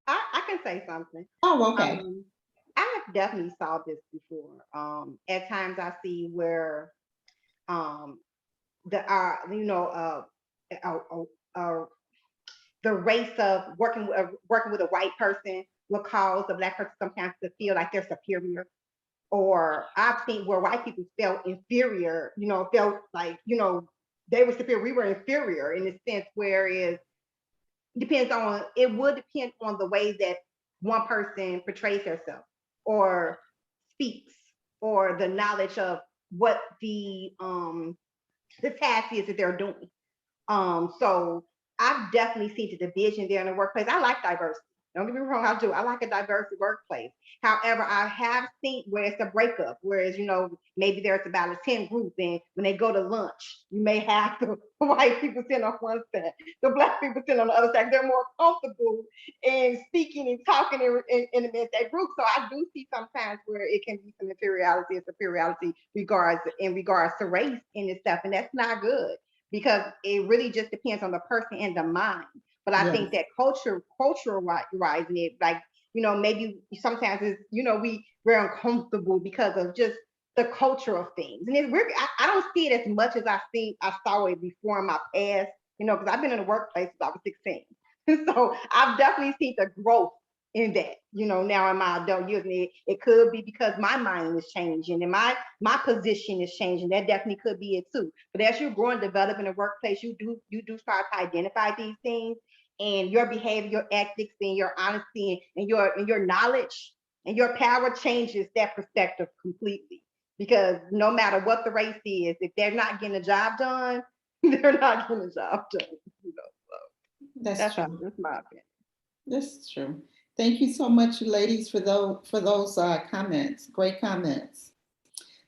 I can say something. Oh, okay. I have definitely saw this before. At times I see where the race of working with a white person will cause a Black person sometimes to feel like they're superior. Or I've seen where white people felt inferior, felt like, they were superior, we were inferior in the sense, whereas it would depend on the way that one person portrays herself or speaks, or the knowledge of what the task is that they're doing. So I've definitely seen the division there in the workplace. I like diversity. Don't get me wrong, I do. I like a diverse workplace. However, I have seen where it's a breakup, whereas, maybe there's about a 10 group, and when they go to lunch, you may have the white people sitting on one side, the Black people sitting on the other side. They're more comfortable in speaking and talking in that group. So I do see sometimes where it can be some inferiority and superiority in regards to race and this stuff, and that's not good, because it really just depends on the person and the mind. But I think that culture rising it, like, maybe sometimes it's, we're uncomfortable because of just the culture of things. And I don't see it as much as I saw it before in my past, because I've been in the workplace since I was 16. So I've definitely seen the growth in that, now in my adult years. And it could be because my mind is changing and my position is changing. That definitely could be it too. But as you grow and develop in the workplace, you do start to identify these things, and your behavior, your ethics, and your honesty, and your knowledge and your power changes that perspective completely. Because no matter what the race is, if they're not getting a job done, they're not getting a job done. So that's true. That's my opinion. That's true. Thank you so much, ladies, for those comments. Great comments.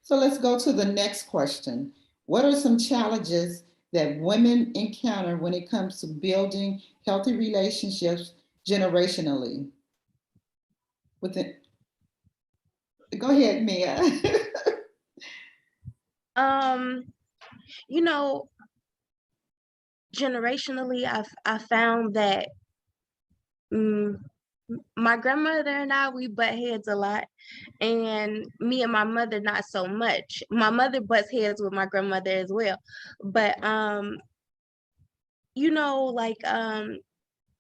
So let's go to the next question. What are some challenges that women encounter when it comes to building healthy relationships generationally? Go ahead, Mia. Generationally, I found that my grandmother and I, we butt heads a lot, and me and my mother not so much. My mother butts heads with my grandmother as well, but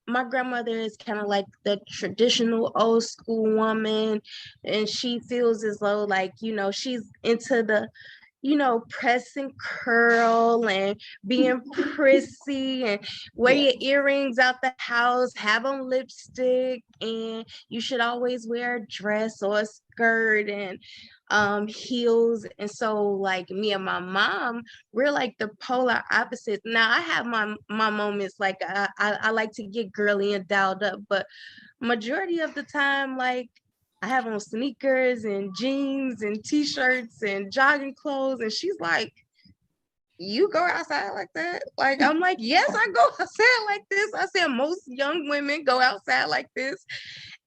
my grandmother is kind of like the traditional old school woman, and she feels as though, like, she's into the press and curl and being prissy and wear your earrings out the house, have on lipstick, and you should always wear a dress or a skirt. And heels. And so like me and my mom, we're like the polar opposites. Now I have my moments, like I like to get girly and dialed up, but majority of the time, like I have on sneakers and jeans and t-shirts and jogging clothes, and she's like, you go outside like that? Like, I'm like, yes, I go outside like this. I said most young women go outside like this.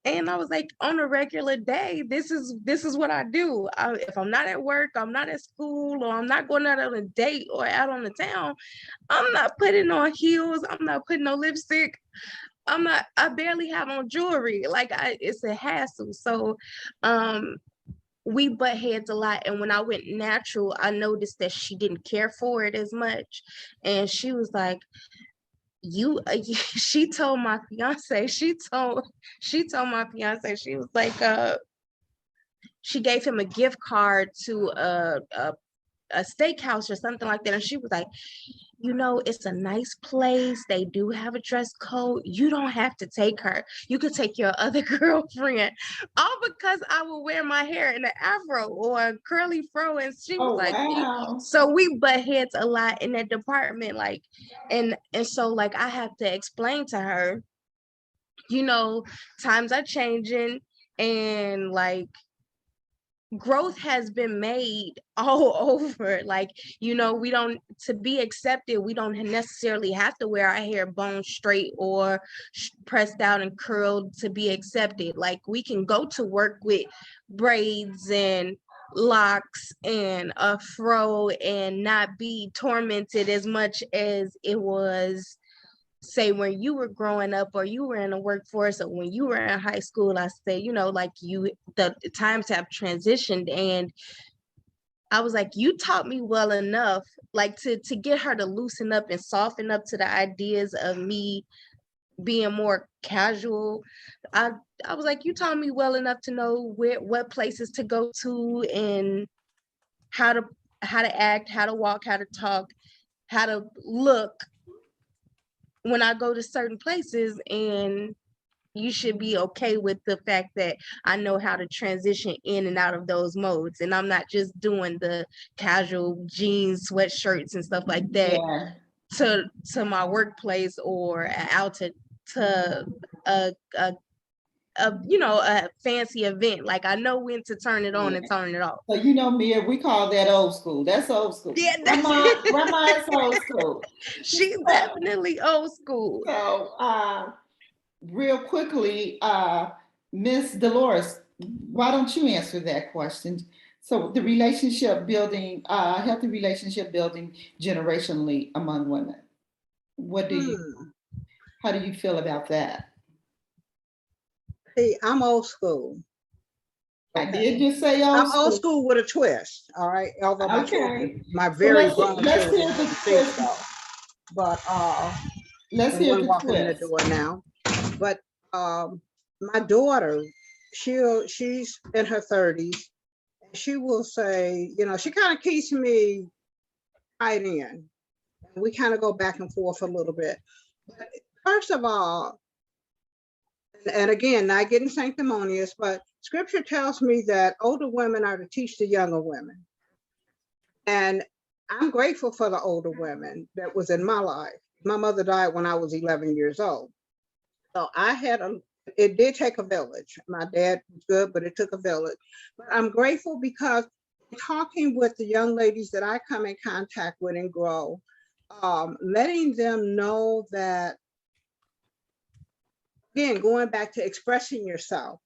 And I was like, on a regular day, this is what I do. If I'm not at work, I'm not at school, or I'm not going out on a date or out on the town, I'm not putting on heels. I'm not putting on lipstick. I barely have on jewelry. Like, it's a hassle. So we butt heads a lot. And when I went natural, I noticed that she didn't care for it as much. And she was like, she told my fiance, she told my fiance, she was like, she gave him a gift card to a steakhouse or something like that. And she was like, it's a nice place. They do have a dress code. You don't have to take her. You could take your other girlfriend. All because I would wear my hair in an afro or a curly fro. And she was like, wow. So we butt heads a lot in that department. Like, and so like I have to explain to her, times are changing, and like growth has been made all over. Like, we don't, to be accepted, we don't necessarily have to wear our hair bone straight or pressed out and curled to be accepted. Like, we can go to work with braids and locks and a fro and not be tormented as much as it was, say, when you were growing up or you were in the workforce, or when you were in high school. I say, like the times have transitioned. And I was like, you taught me well enough, like to get her to loosen up and soften up to the ideas of me being more casual. I was like, you taught me well enough to know what places to go to and how to act, how to walk, how to talk, how to look when I go to certain places. And you should be okay with the fact that I know how to transition in and out of those modes. And I'm not just doing the casual jeans, sweatshirts and stuff like that to my workplace or out to a fancy event. Like, I know when to turn it on and turn it off. So Mia, we call that old school. That's old school. Yeah, grandma is old school. She's definitely old school. So real quickly, Miss Delores, why don't you answer that question? So the relationship building, healthy relationship building generationally among women. How do you feel about that? See, I'm old school. I did just say old school. I'm old school with a twist. All right. Although my children, my very grown children, but let's hear the walking in the door now. But my daughter, she's in her 30s. She will say, she kind of keeps me tied in. We kind of go back and forth a little bit. But first of all, and again, not getting sanctimonious, but scripture tells me that older women are to teach the younger women. And I'm grateful for the older women that was in my life. My mother died when I was 11 years old. So it did take a village. My dad was good, but it took a village. But I'm grateful because talking with the young ladies that I come in contact with and grow, letting them know that, again, going back to expressing yourself,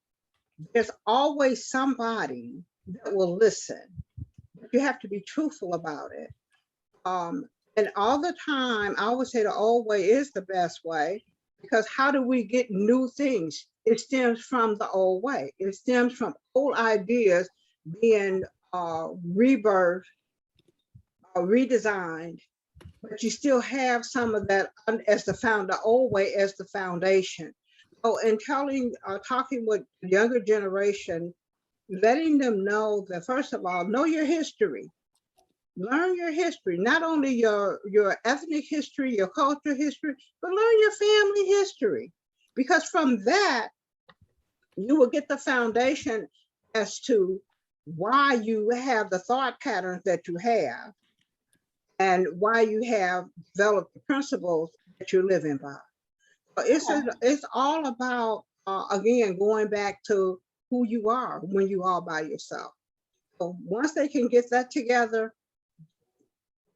there's always somebody that will listen. You have to be truthful about it. And all the time, I always say the old way is the best way, because how do we get new things? It stems from the old way. It stems from old ideas being rebirthed, redesigned, but you still have some of that as the old way as the foundation. So in talking with the younger generation, letting them know that, first of all, know your history. Learn your history, not only your ethnic history, your cultural history, but learn your family history. Because from that, you will get the foundation as to why you have the thought patterns that you have and why you have developed the principles that you're living by. So it's all about, again, going back to who you are when you are by yourself. So once they can get that together,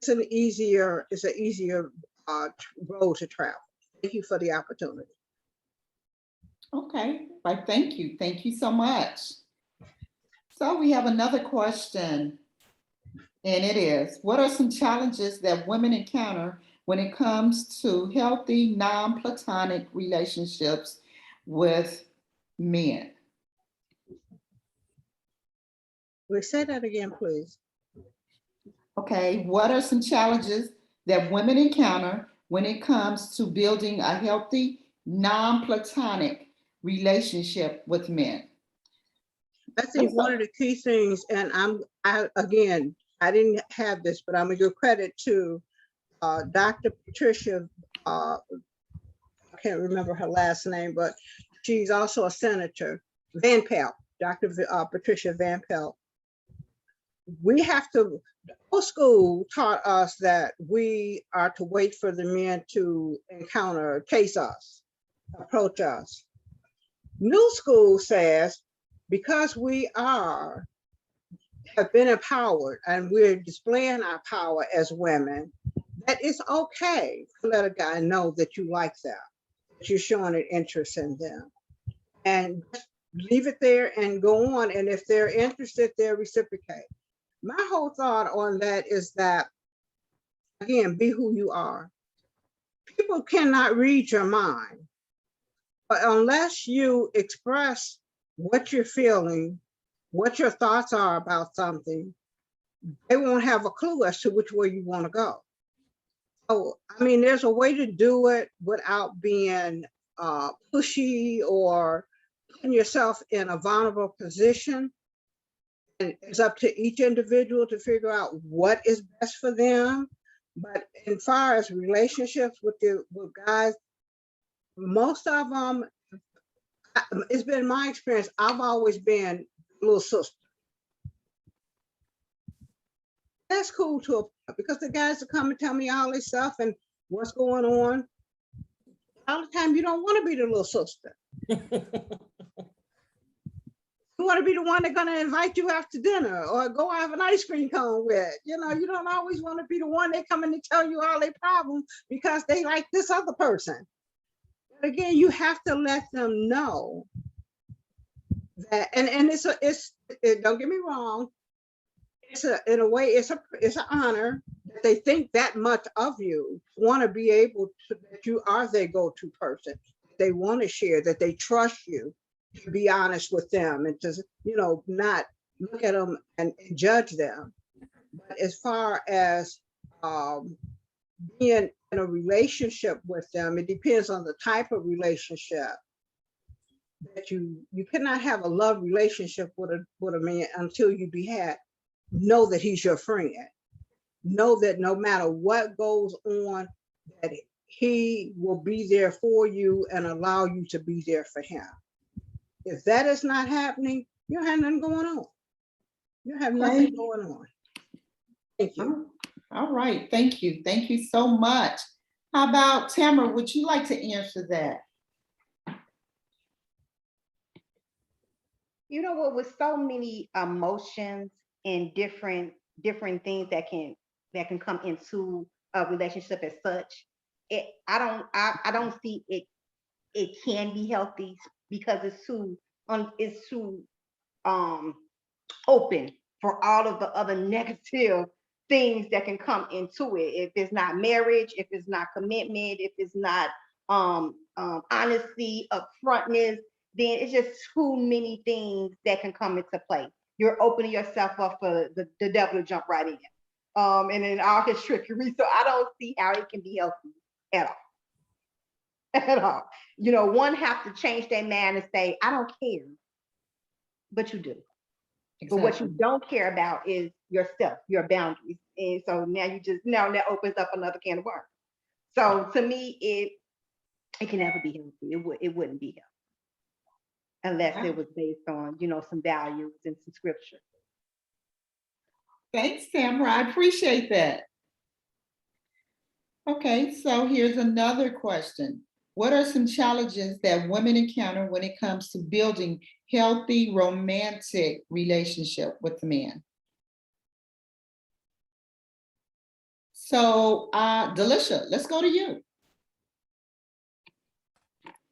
it's an easier road to travel. Thank you for the opportunity. Okay, right. Thank you. Thank you so much. So we have another question, and it is, what are some challenges that women encounter when it comes to healthy, non-platonic relationships with men? Will say that again, please? Okay, what are some challenges that women encounter when it comes to building a healthy, non-platonic relationship with men? I think one of the key things, and I didn't have this, but I'm gonna give credit to Dr. Patricia, I can't remember her last name, but she's also a senator, Van Pelt, Dr. Patricia Van Pelt. We have to, old school taught us that we are to wait for the men to encounter, chase us, approach us. New school says, because we have been empowered and we're displaying our power as women, that it's okay to let a guy know that you like them, that you're showing an interest in them. And leave it there and go on. And if they're interested, they'll reciprocate. My whole thought on that is that, again, be who you are. People cannot read your mind, but unless you express what you're feeling, what your thoughts are about something, they won't have a clue as to which way you want to go. So, I mean, there's a way to do it without being pushy or putting yourself in a vulnerable position. And it's up to each individual to figure out what is best for them. But as far as relationships with guys, most of them, it's been my experience, I've always been little sister. That's cool too, because the guys will come and tell me all this stuff and what's going on. All the time, you don't want to be the little sister. You want to be the one that's going to invite you after dinner or go have an ice cream cone with. You know, you don't always want to be the one that come in and tell you all their problems because they like this other person. But again, you have to let them know that, and don't get me wrong, in a way, it's an honor that they think that much of you, want to be able to, that you are their go-to person. They want to share, that they trust you to be honest with them and to, not look at them and judge them. But as far as being in a relationship with them, it depends on the type of relationship. That you cannot have a love relationship with a man until you know that he's your friend. Know that no matter what goes on, that he will be there for you and allow you to be there for him. If that is not happening, you don't have nothing going on. You have nothing going on. Thank you. All right. Thank you. Thank you so much. How about Tamara? Would you like to answer that? You know what, with so many emotions and different things that can come into a relationship as such, I don't see it can be healthy because it's too open for all of the other negative things that can come into it. If it's not marriage, if it's not commitment, if it's not honesty, upfrontness, then it's just too many things that can come into play. You're opening yourself up for the devil to jump right in. And then all his trickery. So I don't see how it can be healthy at all. At all. One have to change their mind and say, I don't care. But you do. Exactly. But what you don't care about is yourself, your boundaries. And so now that opens up another can of worms. So to me, it can never be healthy. It wouldn't be healthy unless it was based on, some values and some scripture. Thanks, Tamara. I appreciate that. Okay, so here's another question. What are some challenges that women encounter when it comes to building healthy romantic relationship with the man? So, Delisha, let's go to you.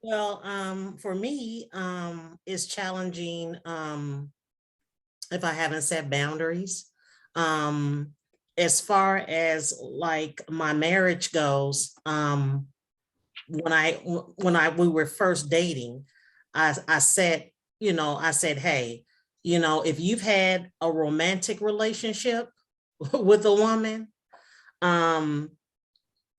Well, for me, it's challenging if I haven't set boundaries. As far as like my marriage goes, when we were first dating, I said, hey, if you've had a romantic relationship with a woman,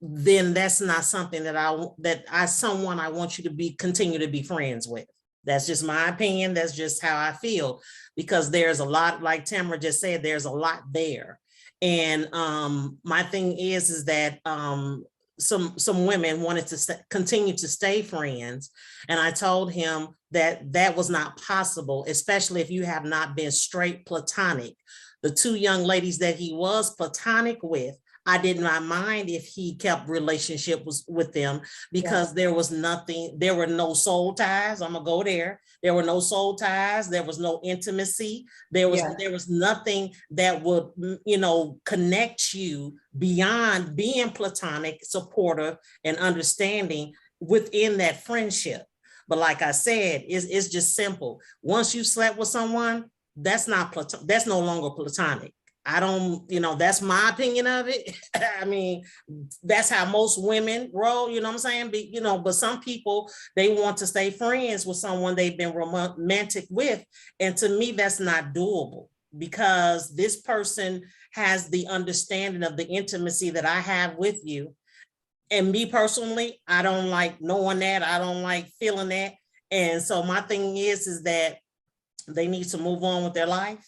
then that's not something that I want you to continue to be friends with. That's just my opinion. That's just how I feel, because there's a lot, like Tamara just said, there's a lot there. And my thing is that some women wanted to continue to stay friends. And I told him that was not possible, especially if you have not been straight platonic. The two young ladies that he was platonic with, I did not mind if he kept relationships with them, because there was nothing, there were no soul ties. I'm gonna go there. There were no soul ties. There was no intimacy. There was nothing that would, connect you beyond being platonic, supportive, and understanding within that friendship. But like I said, it's just simple. Once you slept with someone, that's no longer platonic. I don't, that's my opinion of it. I mean, that's how most women roll, you know what I'm saying? But some people, they want to stay friends with someone they've been romantic with. And to me, that's not doable, because this person has the understanding of the intimacy that I have with you. And me personally, I don't like knowing that. I don't like feeling that. And so my thing is that they need to move on with their life,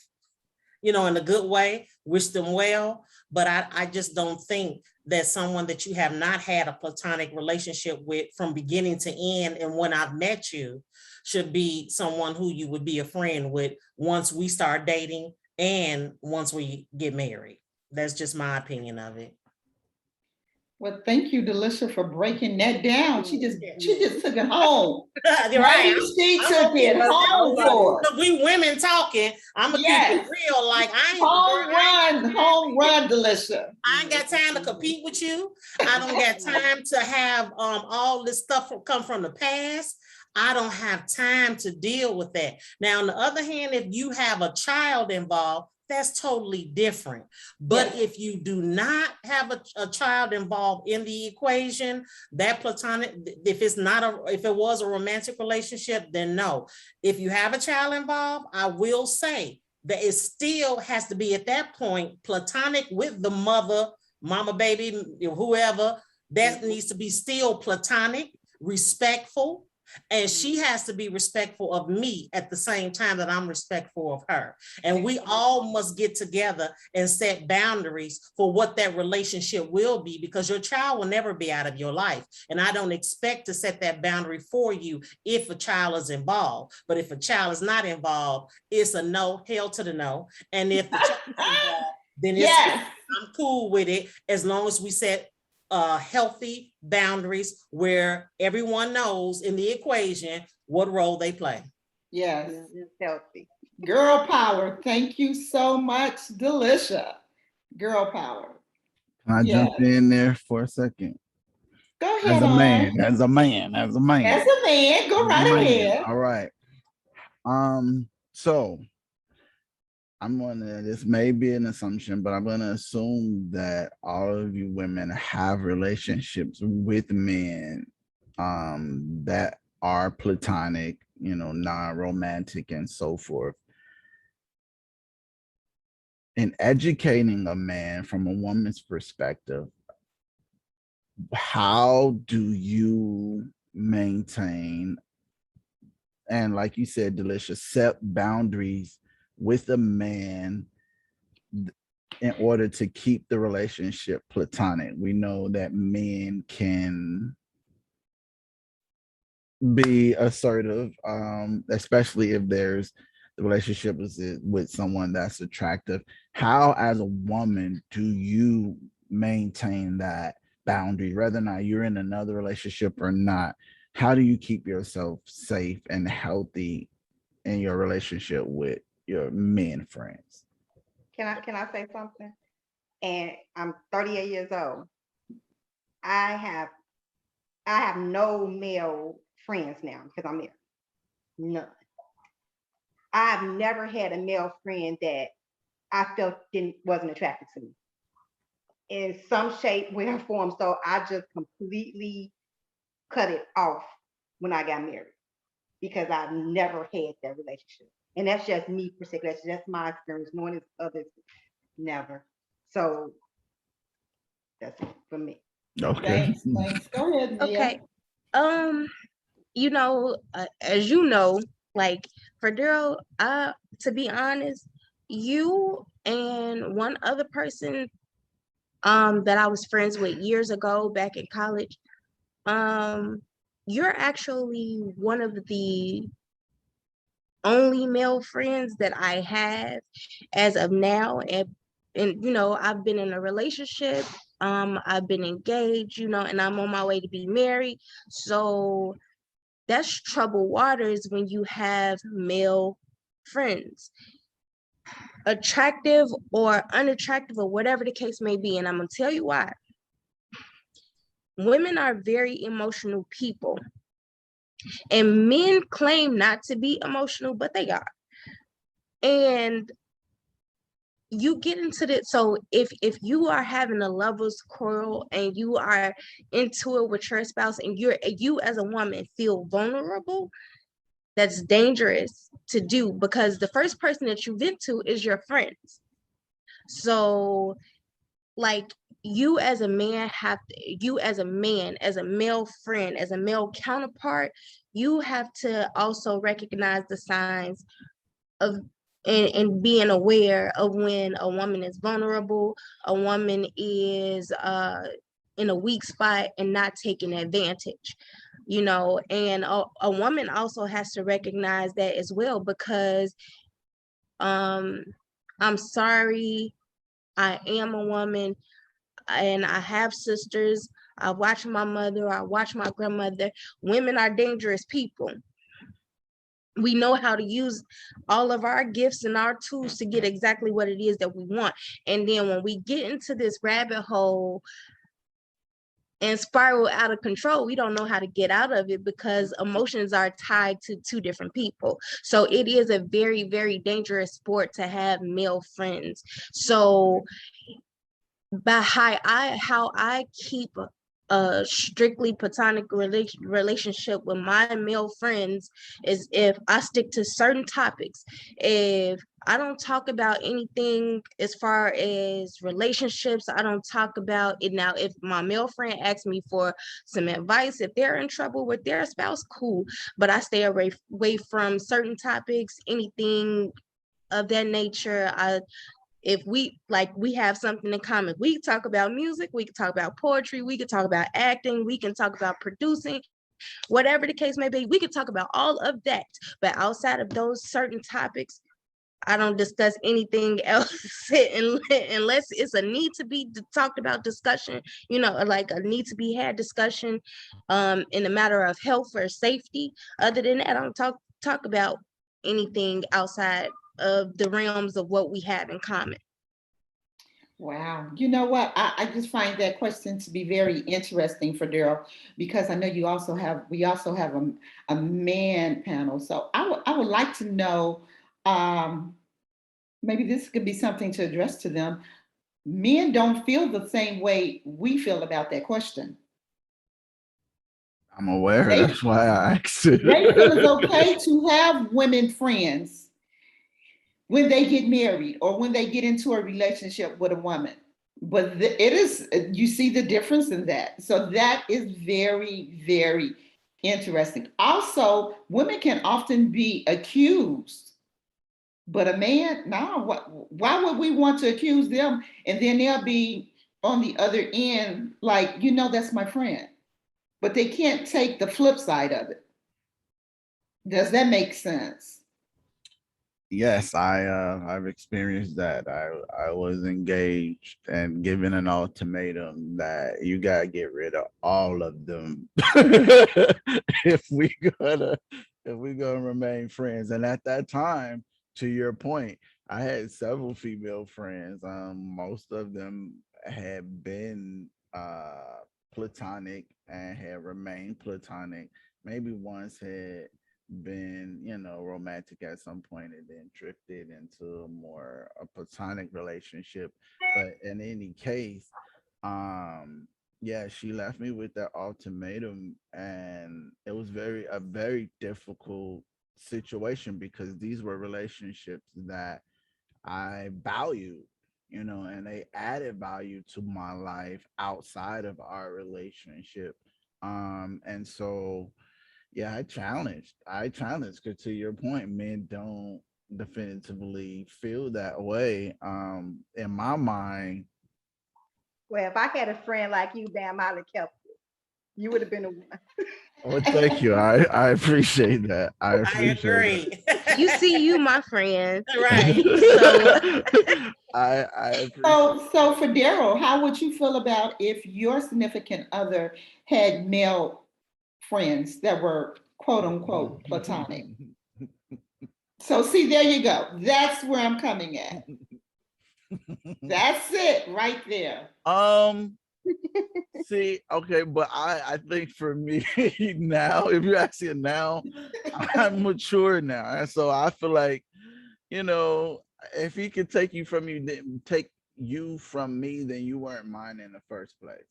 in a good way, wish them well. But I just don't think that someone that you have not had a platonic relationship with from beginning to end, and when I've met you, should be someone who you would be a friend with once we start dating and once we get married. That's just my opinion of it. Well, thank you, Delisha, for breaking that down. She just took it home. Right. She took it home for us. We women talking. I'm gonna keep it real. Like home run, Delisha. I ain't got time to compete with you. I don't got time to have all this stuff come from the past. I don't have time to deal with that. Now, on the other hand, if you have a child involved, that's totally different. But if you do not have a child involved in the equation, that platonic, if it was a romantic relationship, then no. If you have a child involved, I will say that it still has to be at that point platonic with the mother, mama, baby, whoever. That needs to be still platonic, respectful. And she has to be respectful of me at the same time that I'm respectful of her. And we all must get together and set boundaries for what that relationship will be, because your child will never be out of your life. And I don't expect to set that boundary for you if a child is involved. But if a child is not involved, it's a no, hell to the no. And if the child is involved, then I'm cool with it, as long as we set healthy boundaries where everyone knows in the equation what role they play. Yes. It's healthy. Girl power. Thank you so much, Delisha. Girl power. Can I jump in there for a second? Go ahead. As a man. Go right ahead. All right. So this may be an assumption, but I'm gonna assume that all of you women have relationships with men that are platonic, non-romantic and so forth. In educating a man from a woman's perspective, how do you maintain, and like you said, Delisha, set boundaries with a man in order to keep the relationship platonic? We know that men can be assertive, especially if there's the relationship is with someone that's attractive. How, as a woman, do you maintain that boundary, whether or not you're in another relationship or not? How do you keep yourself safe and healthy in your relationship with your men friends? Can I say something? And I'm 38 years old. I have no male friends now because I'm married. None. I've never had a male friend that I felt wasn't attracted to me in some shape, way, or form. So I just completely cut it off when I got married because I've never had that relationship. And that's just me particularly. That's my experience. Knowing others, never. So that's it for me. Okay. Thanks. Go ahead, Mia. Okay. You know, as you know, like for Daryl, to be honest, you and one other person that I was friends with years ago back in college, you're actually one of the only male friends that I have as of now. And you know, I've been in a relationship, I've been engaged, you know, and I'm on my way to be married. So that's troubled waters when you have male friends, attractive or unattractive or whatever the case may be. And I'm gonna tell you why. Women are very emotional people, and men claim not to be emotional, but they are. And you get into that. So if you are having a lover's quarrel and you are into it with your spouse, and you as a woman feel vulnerable, that's dangerous to do, because the first person that you vent to is your friends. So like, you as a man you as a man, as a male friend, as a male counterpart, you have to also recognize the signs of and being aware of when a woman is vulnerable, a woman is in a weak spot and not taking advantage, you know. And a woman also has to recognize that as well, because I'm sorry, I am a woman and I have sisters. I watch my mother, I watch my grandmother. Women are dangerous people. We know how to use all of our gifts and our tools to get exactly what it is that we want. And then when we get into this rabbit hole and spiral out of control, we don't know how to get out of it, because emotions are tied to two different people. So it is a very, very dangerous sport to have male friends. So by how I keep a strictly platonic relationship with my male friends is if I stick to certain topics. If I don't talk about anything as far as relationships, I don't talk about it. Now, if my male friend asks me for some advice, if they're in trouble with their spouse, cool. But I stay away from certain topics, anything of that nature. If we have something in common, we can talk about music, we can talk about poetry, we can talk about acting, we can talk about producing, whatever the case may be, we can talk about all of that. But outside of those certain topics, I don't discuss anything else unless it's a need to be talked about discussion, you know, like a need to be had discussion in a matter of health or safety. Other than that, I don't talk about anything outside of the realms of what we have in common. Wow. You know what? I just find that question to be very interesting for Daryl, because I know we also have a man panel. So I would like to know, maybe this could be something to address to them. Men don't feel the same way we feel about that question. I'm aware. That's why I asked it. They feel it's okay to have women friends when they get married or when they get into a relationship with a woman. But it is, you see the difference in that. So that is very, very interesting. Also, women can often be accused, but a man, no, why would we want to accuse them? And then they'll be on the other end, like, you know, that's my friend. But they can't take the flip side of it. Does that make sense? Yes, I've experienced that. I was engaged and given an ultimatum that you gotta get rid of all of them if we gonna if we gonna remain friends. And at that time, to your point, I had several female friends. Most of them had been platonic and had remained platonic. Maybe once had been, romantic at some point and then drifted into more a platonic relationship. But in any case, yeah, she left me with that ultimatum, and it was a very difficult situation because these were relationships that I valued, and they added value to my life outside of our relationship. And so yeah, I challenged because to your point, men don't definitively feel that way. In my mind, Well, if I had a friend like you, damn, I'd have kept it. You would have been a one. well, thank you. I appreciate that. I I appreciate agree. You see, you my friend. Right. So that. I appreciate. So for Daryl, how would you feel about if your significant other had male friends that were quote unquote platonic? So see, there you go. That's where I'm coming at. That's it right there. See, okay, but I think for me now, if you ask it now, I'm mature now, and so I feel like, you know, if he could take you from me, then you weren't mine in the first place.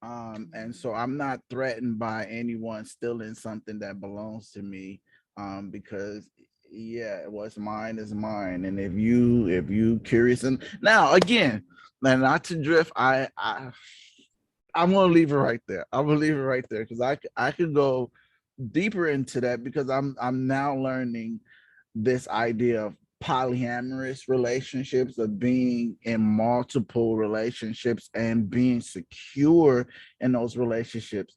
And so I'm not threatened by anyone stealing something that belongs to me, because yeah, what's mine is mine. And if you curious, and now again, and not to drift, I'm gonna leave it right there. I'm gonna leave it right there because I could go deeper into that because I'm now learning this idea of polyamorous relationships, of being in multiple relationships and being secure in those relationships.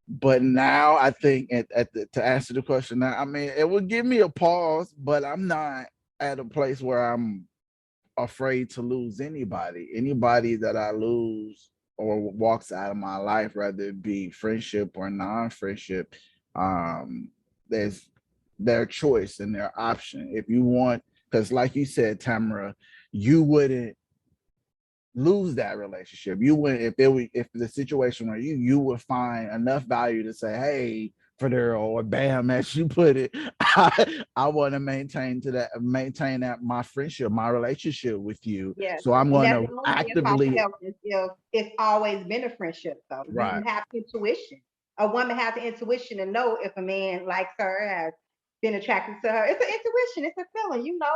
But now I think to answer the question now, I mean, it would give me a pause, but I'm not at a place where I'm afraid to lose anybody that I lose or walks out of my life, whether it be friendship or non-friendship. There's their choice and their option. If you want, because like you said, Tamara, you wouldn't lose that relationship. You wouldn't, if the situation were you would find enough value to say, hey, Federo, or bam, as you put it, I want to maintain that my friendship, my relationship with you. Yes. So I'm And going that's to the only thing about actively health is if it's always been a friendship, though. You right. have intuition. A woman has the intuition to know if a man likes her, has been attracted to her. It's an intuition, it's a feeling. You know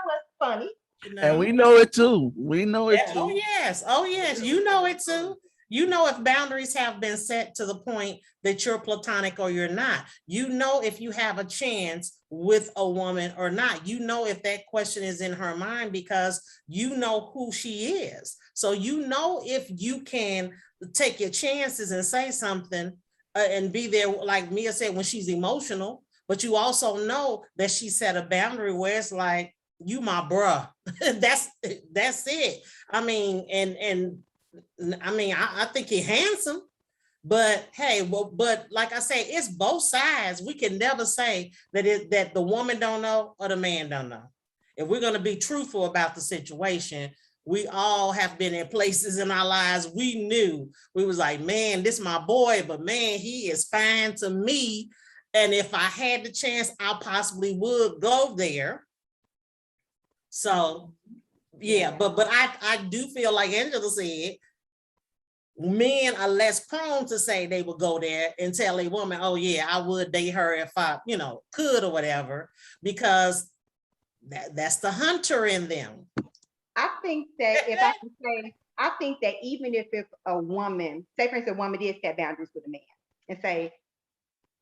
what's funny. You And know. we know it too. We know it Yeah, oh too. yes, oh yes, you know it too. You know if boundaries have been set to the point that you're platonic or you're not. You know if you have a chance with a woman or not. You know if that question is in her mind because you know who she is. So you know if you can take your chances and say something, and be there, like Mia said, when she's emotional. But you also know that she set a boundary where it's like, you my bruh. that's it. I mean, and I mean, I think he's handsome, but hey, well, but like I say, it's both sides. We can never say that the woman don't know or the man don't know. If we're gonna be truthful about the situation, we all have been in places in our lives we knew we was like, man, this is my boy, but man, he is fine to me. And if I had the chance, I possibly would go there. So yeah, but I do feel like Angela said, men are less prone to say they would go there and tell a woman, oh yeah, I would date her if I, could or whatever, because that's the hunter in them. I think that if I can say, I think that even if a woman, say for instance, a woman did set boundaries with a man and say,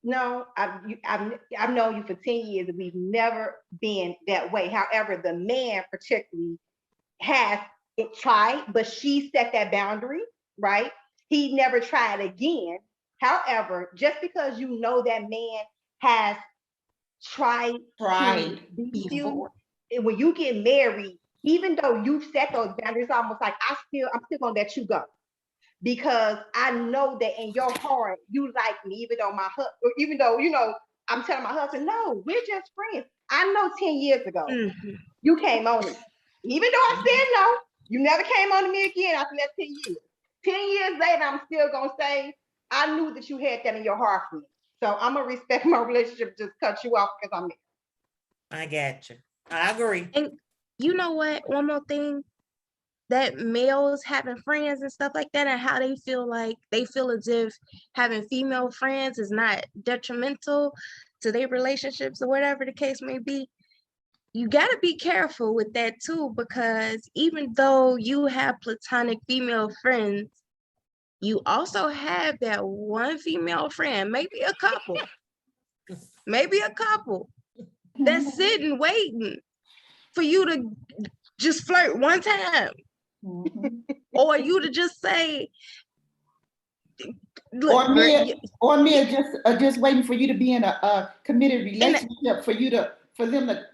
no, I've known you for 10 years and we've never been that way. However, the man particularly has it tried, but she set that boundary, right? He never tried again. However, just because you know that man has tried Right. to beat you. Before. And when you get married, even though you set those boundaries, it's almost like I'm still gonna let you go. Because I know that in your heart you like me, even though even though I'm telling my husband, no, we're just friends. I know 10 years ago you came on me, even though I said no, you never came on to me again after that 10 years. 10 years later, I'm still gonna say I knew that you had that in your heart for me. So I'm gonna respect my relationship, just cut you off because I'm there. I got you. I agree. And you know what? One more thing, that males having friends and stuff like that, and how they feel as if having female friends is not detrimental to their relationships or whatever the case may be. You got to be careful with that too, because even though you have platonic female friends, you also have that one female friend, maybe a couple that's sitting waiting for you to just flirt one time. Or you to just say, look, or me just waiting for you to be in a committed relationship for them to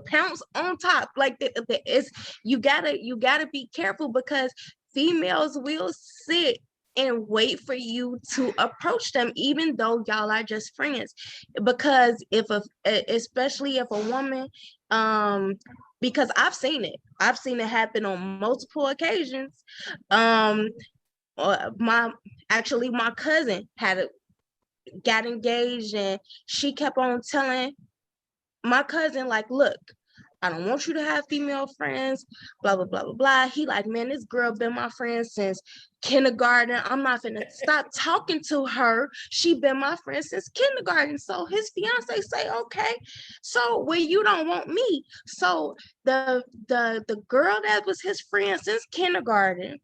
pounce on top. Like you gotta be careful, because females will sit and wait for you to approach them, even though y'all are just friends. Because especially if a woman, because I've seen it happen on multiple occasions. My cousin got engaged, and she kept on telling my cousin, like, look, I don't want you to have female friends, blah, blah, blah, blah, blah. He like, man, this girl been my friend since kindergarten. I'm not finna stop talking to her. She been my friend since kindergarten. So his fiance say, okay, so well, you don't want me. So the girl that was his friend since kindergarten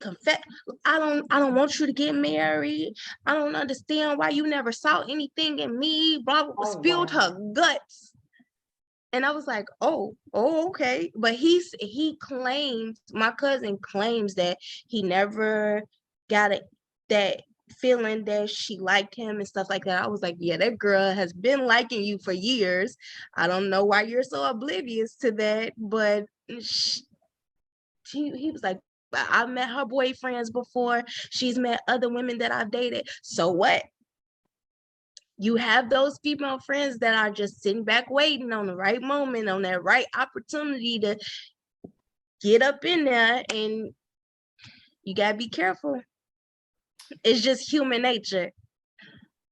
confess, I don't want you to get married. I don't understand why you never saw anything in me, blah, blah, blah, spilled her guts. And I was like, oh, okay. But my cousin claims that he never got that feeling that she liked him and stuff like that. I was like, yeah, that girl has been liking you for years. I don't know why you're so oblivious to that. But he was like, I've met her boyfriends before. She's met other women that I've dated. So what? You have those female friends that are just sitting back waiting on the right moment, on that right opportunity to get up in there, and you gotta be careful. It's just human nature.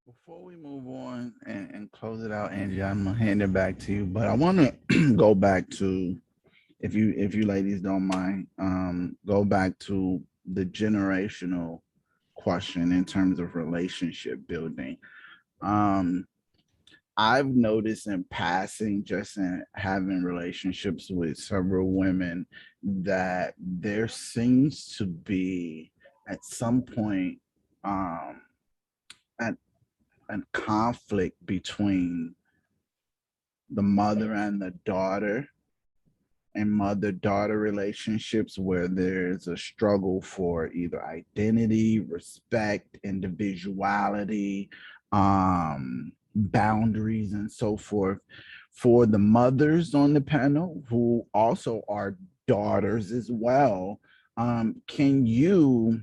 Before we move on and close it out, Angie, I'm gonna hand it back to you. But I want to go back to, if you ladies don't mind, go back to the generational question in terms of relationship building. I've noticed in passing, just in having relationships with several women, that there seems to be at some point a conflict between the mother and the daughter, and mother-daughter relationships, where there's a struggle for either identity, respect, individuality, boundaries, and so forth. For the mothers on the panel, who also are daughters as well, can you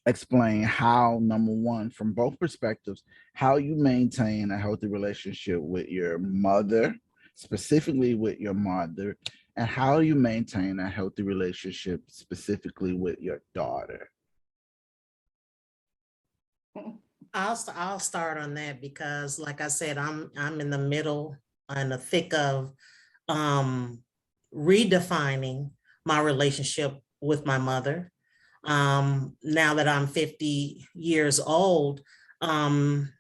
explain how, number one, from both perspectives, how you maintain a healthy relationship with your mother, specifically with your mother, and how you maintain a healthy relationship specifically with your daughter? I'll start on that, because like I said, I'm in the middle and the thick of redefining my relationship with my mother. Now that I'm 50 years old, I've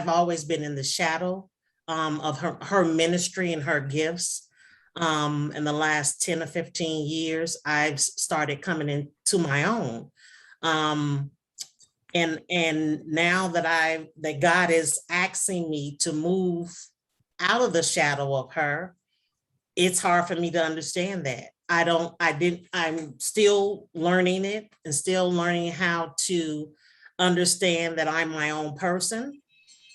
always been in the shadow of her ministry and her gifts. In the last 10 or 15 years, I've started coming into my own. And now that God is asking me to move out of the shadow of her, it's hard for me to understand that. I'm still learning it, and still learning how to understand that I'm my own person.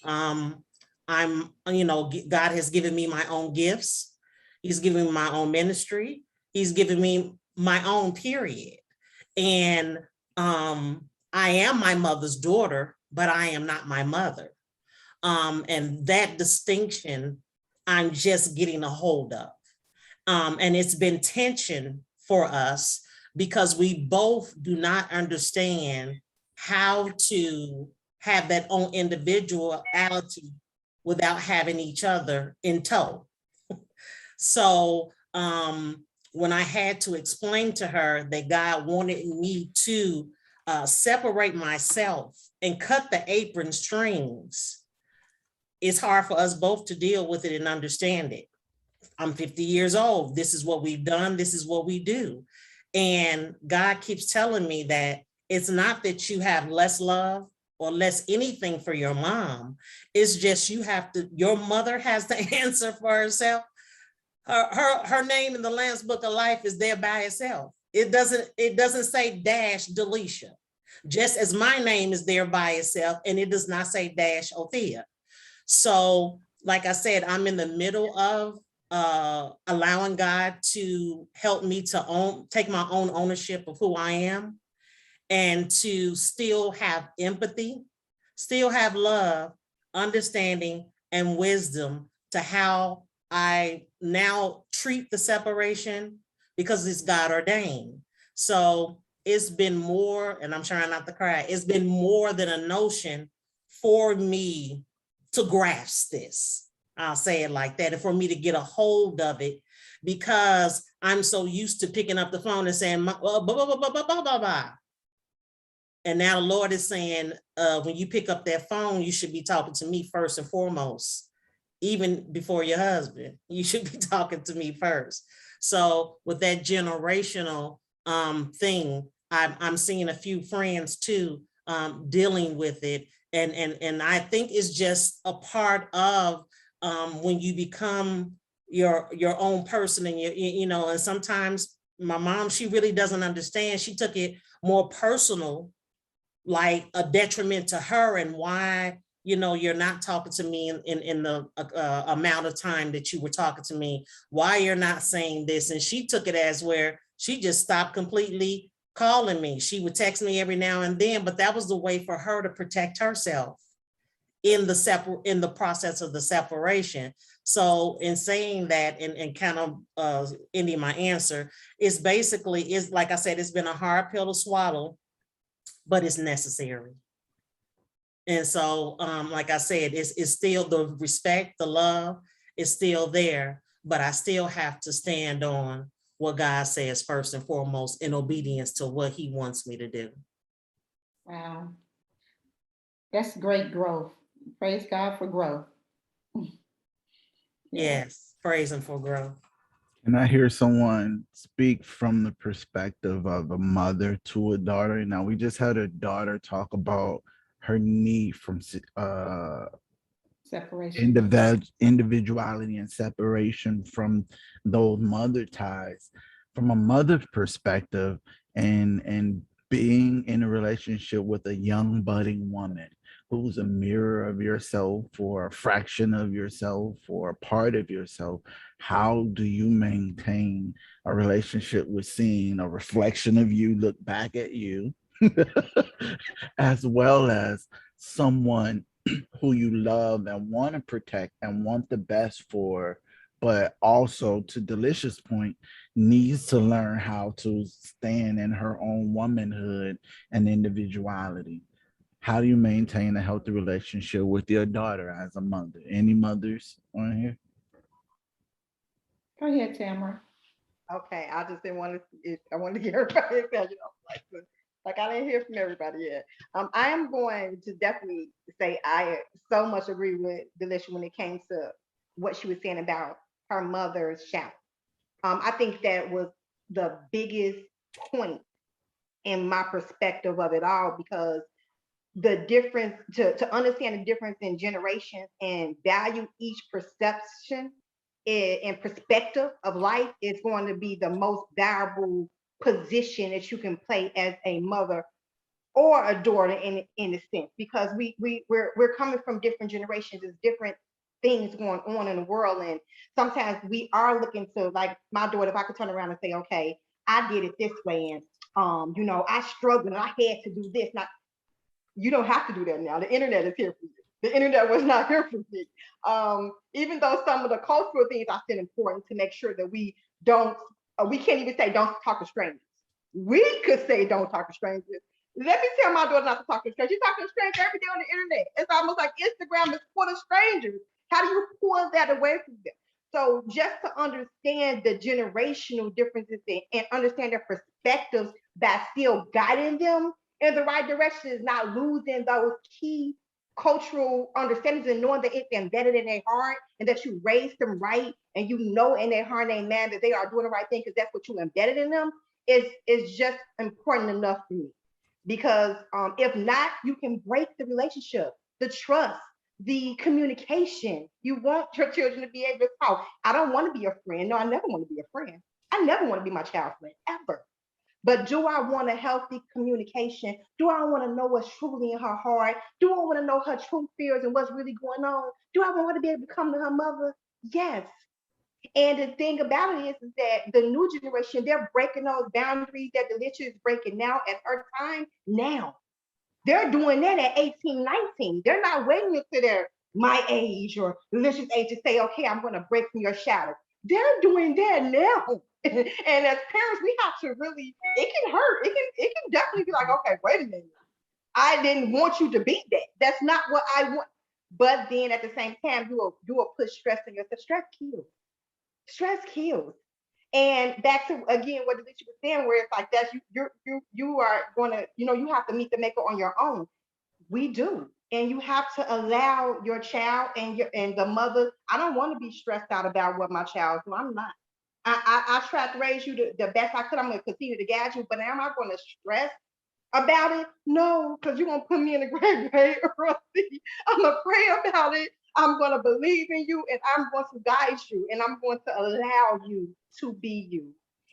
God has given me my own gifts. He's given me my own ministry. He's given me my own period. And I am my mother's daughter, but I am not my mother. And that distinction, I'm just getting a hold of. And it's been tension for us because we both do not understand how to have that own individuality without having each other in tow. So when I had to explain to her that God wanted me to separate myself and cut the apron strings, it's hard for us both to deal with it and understand it. I'm 50 years old. This is what we've done. This is what we do. And God keeps telling me that it's not that you have less love or less anything for your mom. It's just your mother has to answer for herself. Her name in the Lamb's Book of Life is there by itself. It doesn't say dash Delisha, just as my name is there by itself, and it does not say dash Othea. So, like I said, I'm in the middle of allowing God to help me to take my own ownership of who I am, and to still have empathy, still have love, understanding, and wisdom to how I now treat the separation, because it's God ordained. So it's been more, and I'm trying not to cry, it's been more than a notion for me to grasp this. I'll say it like that, and for me to get a hold of it, because I'm so used to picking up the phone and saying, blah, blah, blah, blah, blah, blah, blah, blah. And now the Lord is saying, when you pick up that phone, you should be talking to me first and foremost. Even before your husband, you should be talking to me first. So with that generational thing, I'm seeing a few friends too dealing with it. And I think it's just a part of when you become your own person, and and sometimes my mom, she really doesn't understand. She took it more personal, like a detriment to her, and why, you're not talking to me in the amount of time that you were talking to me, why you're not saying this. And she took it as where she just stopped completely calling me. She would text me every now and then, but that was the way for her to protect herself in the process of the separation. So in saying that, and kind of ending my answer, is basically, is like I said, it's been a hard pill to swallow, but it's necessary. And so, like I said, it's still the respect, the love is still there, but I still have to stand on what God says first and foremost, in obedience to what He wants me to do. Wow. That's great growth. Praise God for growth. Yes, praise Him for growth. And I hear someone speak from the perspective of a mother to a daughter. Now, we just had a daughter talk about her need from separation, individuality and separation from those mother ties. From a mother's perspective, and being in a relationship with a young budding woman who's a mirror of yourself, or a fraction of yourself, or a part of yourself, how do you maintain a relationship with seeing a reflection of you look back at you, as well as someone who you love and want to protect and want the best for, but also, to Delisha's point, needs to learn how to stand in her own womanhood and individuality? How do you maintain a healthy relationship with your daughter as a mother? Any mothers on here? Go ahead, Tamara. Okay, I just didn't want to. I wanted to get everybody excited. Like I didn't hear from everybody yet. I am going to definitely say I so much agree with Delisha when it came to what she was saying about her mother's shout. I think that was the biggest point in my perspective of it all, because the difference, to understand the difference in generations and value each perception and perspective of life is going to be the most valuable position that you can play as a mother or a daughter in a sense, because we're coming from different generations. There's different things going on in the world, and sometimes we are looking to, like my daughter, if I could turn around and say, okay, I did it this way, and I struggled and I had to do this. Now you don't have to do that now. The internet is here for you. The internet was not here for me. Even though some of the cultural things are still important to make sure that we don't, we can't even say don't talk to strangers. We could say don't talk to strangers. Let me tell my daughter not to talk to strangers. She's talking to strangers every day on the internet. It's almost like Instagram is full of strangers. How do you pull that away from them? So just to understand the generational differences and understand their perspectives by still guiding them in the right direction is not losing those key cultural understandings and knowing that it's embedded in their heart and that you raised them right and you know in their heart and their mind that they are doing the right thing because that's what you embedded in them is just important enough for me. Because if not, you can break the relationship, the trust, the communication. You want your children to be able to talk. I don't want to be a friend. No, I never want to be a friend. I never want to be my child's friend, ever. But do I want a healthy communication? Do I want to know what's truly in her heart? Do I want to know her true fears and what's really going on? Do I want her to be able to come to her mother? Yes. And the thing about it is that the new generation, they're breaking those boundaries that Delisha is breaking now at her time now. They're doing that at 18, 19. They're not waiting until they're my age or Delisha's age to say, okay, I'm going to break from your shadow. They're doing that now. And as parents, we have to really, it can hurt. It can definitely be like, okay, wait a minute. I didn't want you to be that. That's not what I want. But then at the same time, you will put stress in yourself. Stress kills. Stress kills. And back to again what Delisha was saying, where it's like that you are gonna, you have to meet the maker on your own. We do. And you have to allow your child and the mother. I don't want to be stressed out about what my child's doing. I'm not. I tried to raise you the best I could. I'm gonna continue to guide you, but am I gonna stress about it? No, because you're gonna put me in a great grade early. I'm gonna pray about it. I'm gonna believe in you and I'm going to guide you and I'm going to allow you to be you.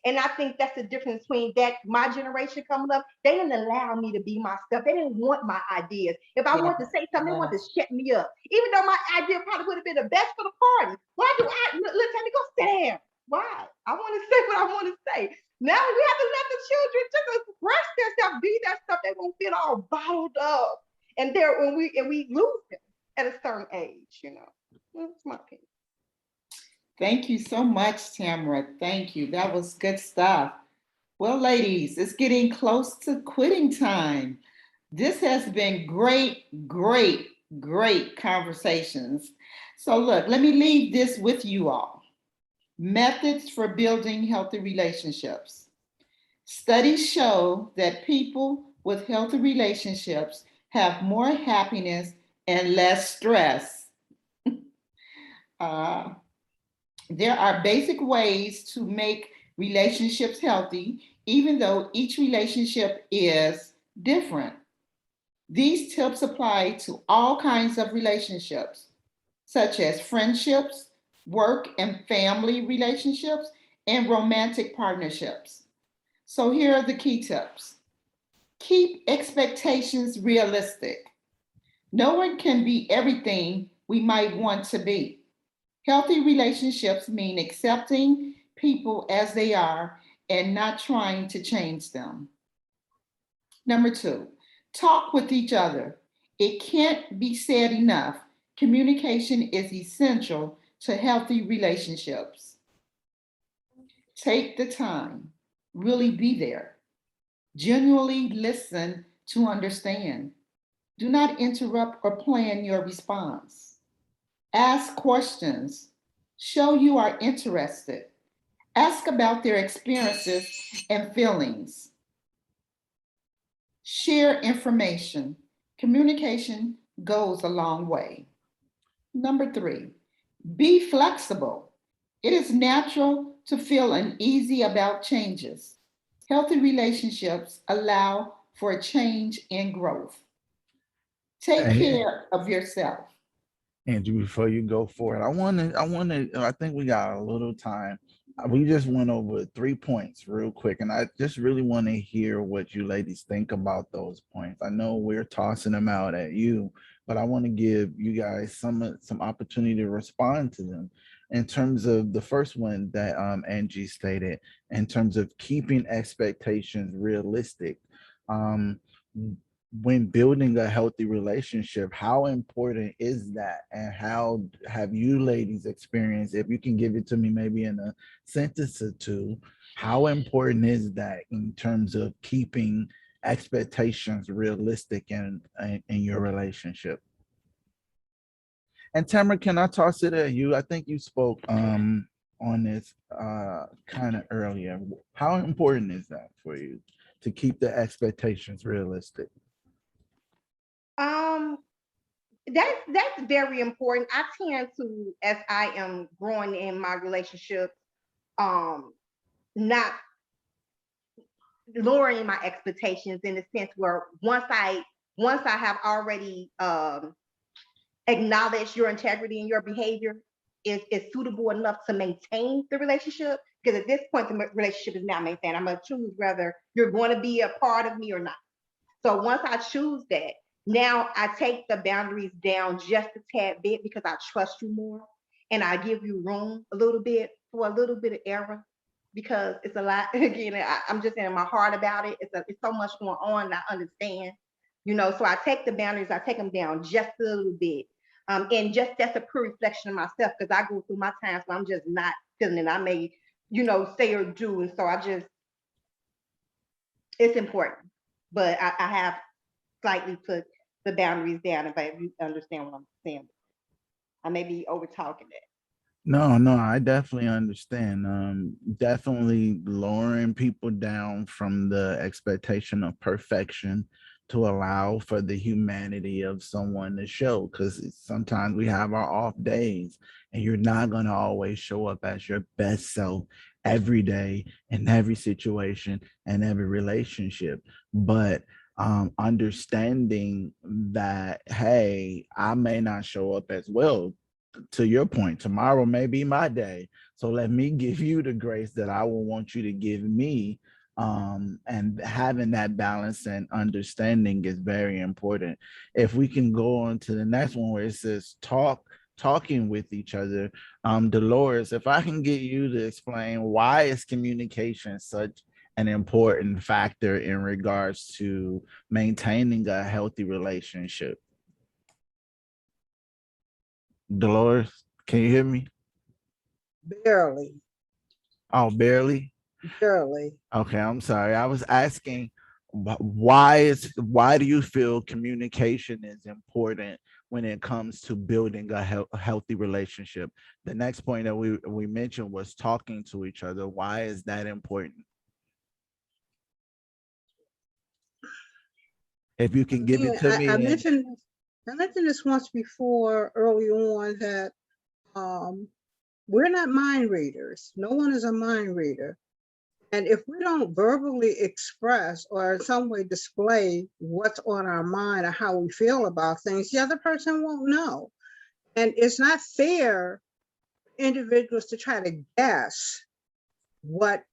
And I think that's the difference between that my generation coming up. They didn't allow me to be myself. They didn't want my ideas. If I wanted to say something, they wanted to shut me up. Even though my idea probably would have been the best for the party. Why do I let me go sit down? Why? I want to say what I want to say. Now we have to let the children just express themselves, be that stuff. They won't feel all bottled up. And we lose them at a certain age, That's my opinion. Thank you so much, Tamara. Thank you. That was good stuff. Well, ladies, it's getting close to quitting time. This has been great conversations. So look, let me leave this with you all. Methods for building healthy relationships. Studies show that people with healthy relationships have more happiness and less stress. There are basic ways to make relationships healthy, even though each relationship is different. These tips apply to all kinds of relationships, such as friendships, work and family relationships, and romantic partnerships. So here are the key tips. Keep expectations realistic. No one can be everything we might want to be. Healthy relationships mean accepting people as they are and not trying to change them. Number 2, talk with each other. It can't be said enough. Communication is essential to healthy relationships. Take the time, really be there. Genuinely listen to understand. Do not interrupt or plan your response. Ask questions. Show you are interested. Ask about their experiences and feelings. Share information. Communication goes a long way. Number 3, be flexible. It is natural to feel uneasy about changes. Healthy relationships allow for a change and growth. Take care of yourself. Andrew, before you go forward, I think we got a little time. We just went over 3 points real quick, and I just really want to hear what you ladies think about those points. I know we're tossing them out at you, but I want to give you guys some opportunity to respond to them. In terms of the first one that Angie stated, in terms of keeping expectations realistic, um, when building a healthy relationship, how important is that? And how have you ladies experienced, if you can give it to me maybe in a sentence or two, how important is that in terms of keeping expectations realistic in your relationship? And Tamara, can I toss it at you? I think you spoke on this kind of earlier. How important is that for you to keep the expectations realistic? Um, that's very important. I tend to, as I am growing in my relationship, not lowering my expectations in the sense where once I have already acknowledged your integrity and your behavior is suitable enough to maintain the relationship. Because at this point, the relationship is now maintained. I'm gonna choose whether you're going to be a part of me or not. So once I choose that, now I take the boundaries down just a tad bit because I trust you more, and I give you room a little bit for a little bit of error because it's a lot. Again, I'm just in my heart about it. It's so much going on. And I understand, so I take the boundaries, I take them down just a little bit. And just that's a pure reflection of myself because I go through my times where I'm just not feeling it. I may, say or do. And so it's important. But I have slightly put the boundaries down, if you understand what I'm saying. I may be over talking that. No, I definitely understand. Definitely lowering people down from the expectation of perfection to allow for the humanity of someone to show. Because sometimes we have our off days, and you're not going to always show up as your best self every day in every situation and every relationship. But understanding that, hey, I may not show up as well. To your point, tomorrow may be my day, so let me give you the grace that I will want you to give me. And having that balance and understanding is very important. If we can go on to the next one where it says talking with each other, Delores, if I can get you to explain why is communication such an important factor in regards to maintaining a healthy relationship. Delores, can you hear me? Barely. Oh, barely? Barely. Okay, I'm sorry. I was asking why do you feel communication is important when it comes to building a healthy relationship? The next point that we mentioned was talking to each other. Why is that important? If you can give it to me. I mentioned this once before early on that we're not mind readers. No one is a mind reader. And if we don't verbally express or in some way display what's on our mind or how we feel about things, the other person won't know. And it's not fair for individuals to try to guess what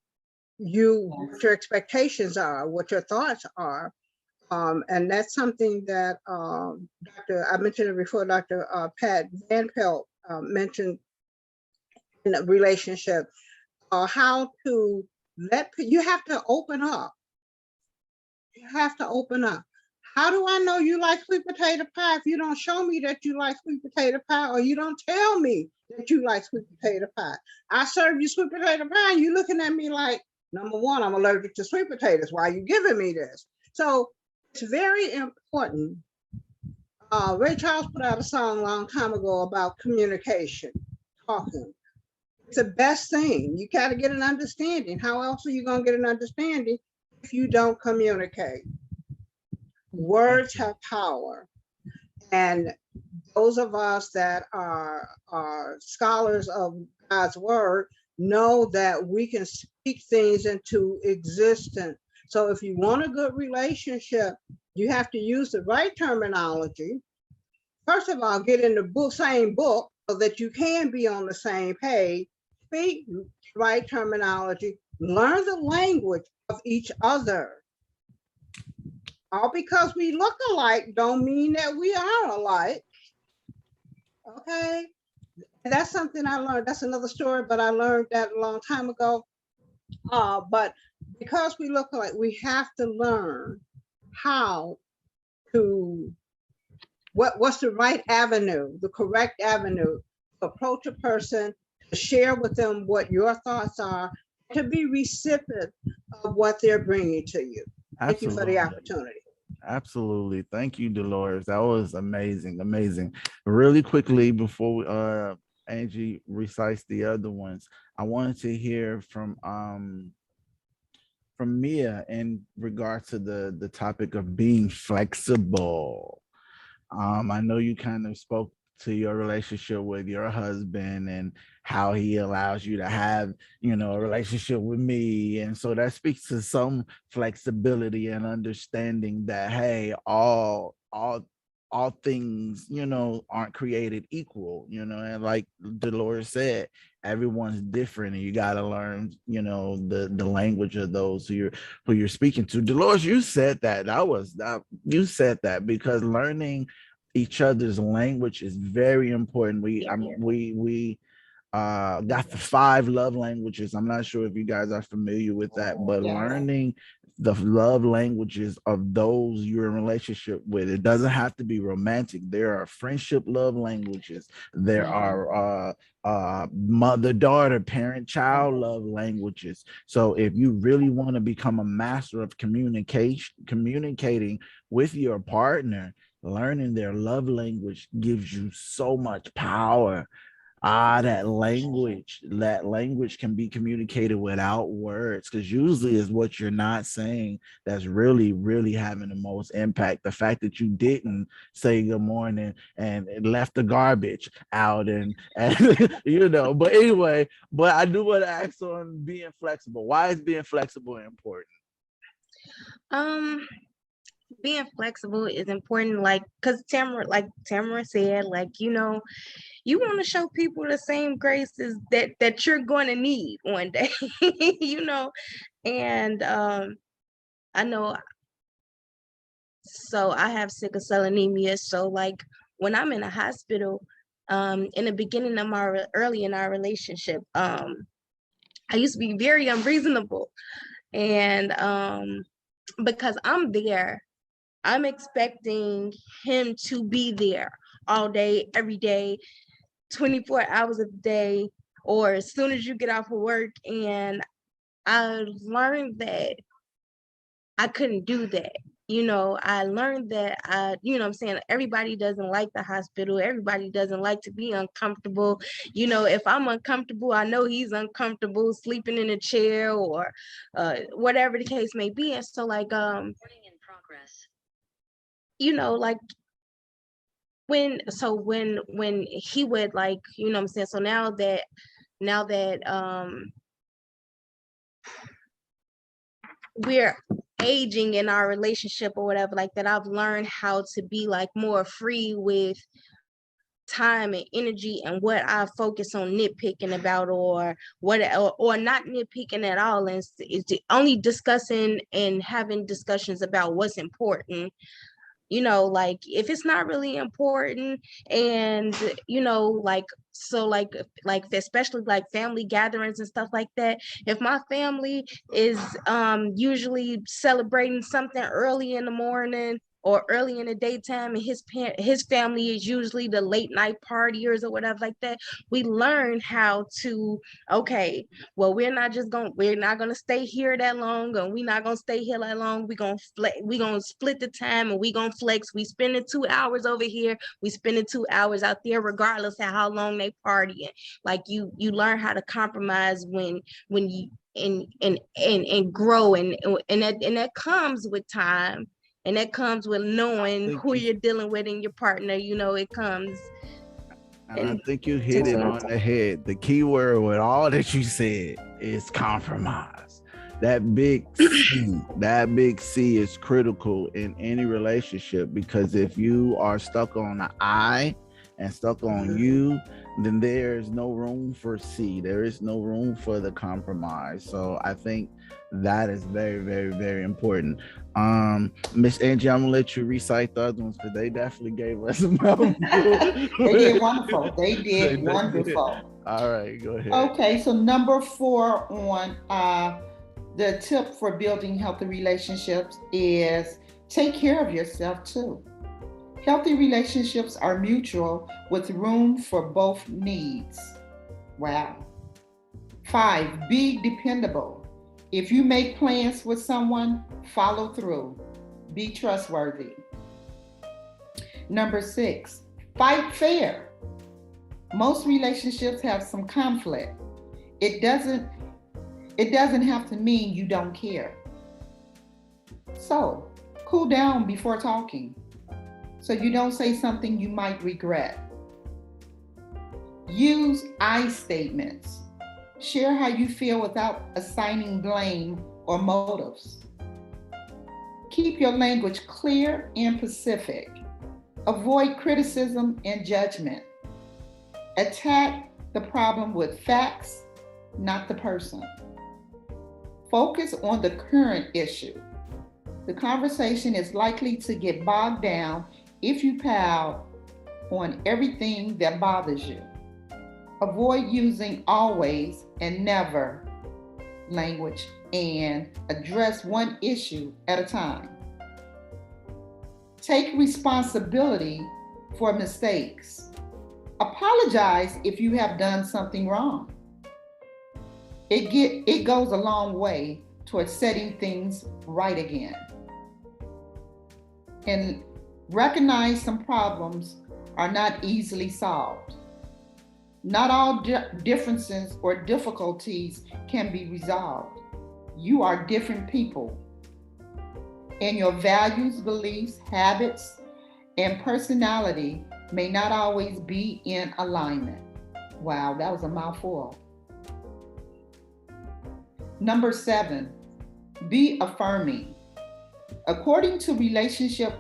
your expectations are, what your thoughts are. And that's something that I mentioned it before, Dr. Pat Van Pelt mentioned in a relationship, how to you have to open up. You have to open up. How do I know you like sweet potato pie if you don't show me that you like sweet potato pie, or you don't tell me that you like sweet potato pie? I serve you sweet potato pie and you looking at me like, number one, I'm allergic to sweet potatoes. Why are you giving me this? So it's very important. Ray Charles put out a song a long time ago about communication, talking. It's the best thing. You got to get an understanding. How else are you going to get an understanding if you don't communicate? Words have power. And those of us that are scholars of God's word know that we can speak things into existence. So if you want a good relationship, you have to use the right terminology. First of all, get in the same book so that you can be on the same page. speak right terminology, learn the language of each other. All because we look alike don't mean that we are alike. Okay. And that's something I learned. That's another story, but I learned that a long time ago. But because we look alike, we have to learn how to what's the right avenue, the correct avenue to approach a person, to share with them what your thoughts are, to be recipient of what they're bringing to you. Thank you for the opportunity. Absolutely. Thank you, Delores. That was amazing. Amazing. Really quickly before Angie recites the other ones, I wanted to hear from Mia in regard to the topic of being flexible. I know you kind of spoke to your relationship with your husband and how he allows you to have, a relationship with me. And so that speaks to some flexibility and understanding that, hey, all things, aren't created equal, and like Delores said, everyone's different and you got to learn, the language of those who you're speaking to. Delores, you said you said that because learning each other's language is very important. We got the 5 love languages. I'm not sure if you guys are familiar with that, but learning the love languages of those you're in relationship with. It doesn't have to be romantic. There are friendship love languages. There are mother-daughter, parent-child love languages. So if you really want to become a master of communicating with your partner, learning their love language gives you so much power. That language can be communicated without words, because usually is what you're not saying that's really, really having the most impact. The fact that you didn't say good morning and left the garbage out and but anyway, but I do want to ask on being flexible. Why is being flexible important? Being flexible is important, because Tamara said, you want to show people the same graces that you're going to need one day, and I know, so I have sickle cell anemia. So when I'm in a hospital, in the beginning of early in our relationship, I used to be very unreasonable, and because I'm there, I'm expecting him to be there all day, every day, 24 hours a day, or as soon as you get off of work. And I learned that I couldn't do that. I learned that everybody doesn't like the hospital. Everybody doesn't like to be uncomfortable. If I'm uncomfortable, I know he's uncomfortable, sleeping in a chair or whatever the case may be. And so when he would so now that we're aging in our relationship or whatever like that, I've learned how to be more free with time and energy and what I focus on nitpicking about, or not nitpicking at all, and it's only discussing and having discussions about what's important. If it's not really important, and especially family gatherings and stuff like that, if my family is usually celebrating something early in the morning or early in the daytime, and his family is usually the late night partiers or whatever like that, we learn how to, okay, well, we're not gonna stay here that long, and we're not gonna stay here that long. We're gonna split the time, and we're gonna flex. We spending 2 hours over here, we spending 2 hours out there, regardless of how long they partying. You learn how to compromise when you and grow, and that comes with time. And that comes with knowing who you're dealing with in your partner. It comes. And I think you hit it on the head. The key word with all that you said is compromise. That big C is critical in any relationship, because if you are stuck on an I and stuck on you, then there is no room for C. There is no room for the compromise. So I think that is very, very, very important. Miss Angie, I'm gonna let you recite the other ones because they definitely gave us a mouthful. They did wonderful. They did wonderful. All right, go ahead. Okay, so number 4 on the tip for building healthy relationships is take care of yourself too. Healthy relationships are mutual with room for both needs. Wow. 5, be dependable. If you make plans with someone, follow through. Be trustworthy. Number 6, fight fair. Most relationships have some conflict. It doesn't have to mean you don't care. So, cool down before talking so you don't say something you might regret. Use I statements. Share how you feel without assigning blame or motives. Keep your language clear and specific. Avoid criticism and judgment. Attack the problem with facts, not the person. Focus on the current issue. The conversation is likely to get bogged down if you pile on everything that bothers you. Avoid using always and never language and address one issue at a time. Take responsibility for mistakes. Apologize if you have done something wrong. It goes a long way towards setting things right again. And recognize some problems are not easily solved. Not all differences or difficulties can be resolved. You are different people, and your values, beliefs, habits, and personality may not always be in alignment. Wow, that was a mouthful. Number 7, be affirming. According to relationship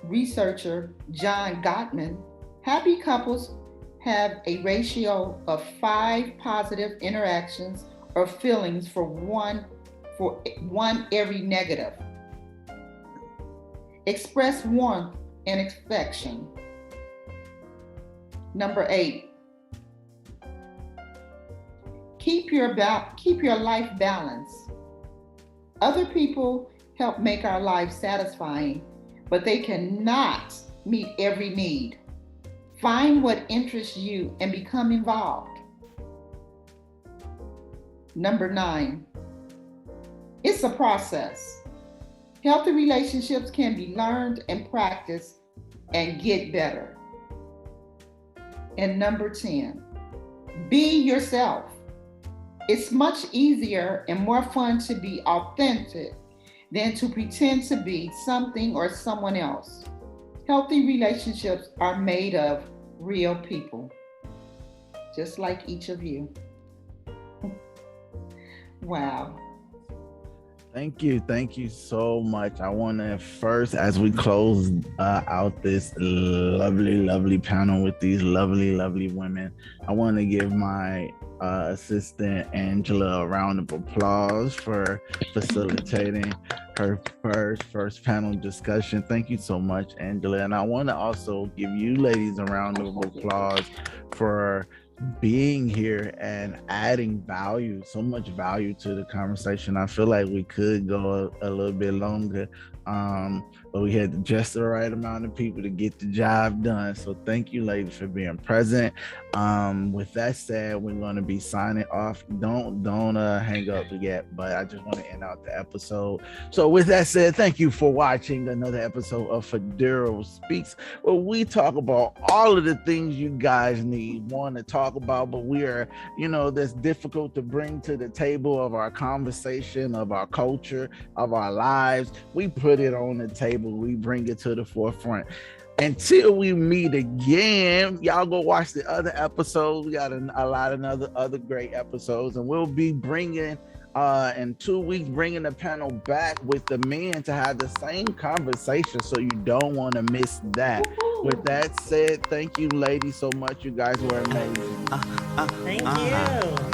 researcher John Gottman, happy couples have a ratio of 5 positive interactions or feelings for one every negative. Express warmth and affection. Number 8, keep your life balanced. Other people help make our lives satisfying, but they cannot meet every need. Find what interests you and become involved. Number 9, it's a process. Healthy relationships can be learned and practiced and get better. And number 10, be yourself. It's much easier and more fun to be authentic than to pretend to be something or someone else. Healthy relationships are made of real people, just like each of you. Wow. Thank you so much. I want to first, as we close out this lovely panel with these lovely women, I want to give my assistant Angela a round of applause for facilitating her first panel discussion. Thank you so much, Angela. And I want to also give you ladies a round of applause for being here and adding value, so much value to the conversation. I feel like we could go a little bit longer, but we had just the right amount of people to get the job done. So thank you, ladies, for being present. With that said, we're going to be signing off. Don't hang up yet, but I just want to end out the episode. So with that said, thank you for watching another episode of Federo Speaks, where we talk about all of the things you guys want to talk about, but we are, that's difficult to bring to the table of our conversation, of our culture, of our lives. We put it on the table. We bring it to the forefront. Until we meet again, y'all go watch the other episodes. We got a lot of other great episodes, and we'll be bringing in 2 weeks, bringing the panel back with the men to have the same conversation. So you don't want to miss that. With that said, thank you, ladies, so much. You guys were amazing. Thank you.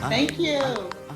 Thank you.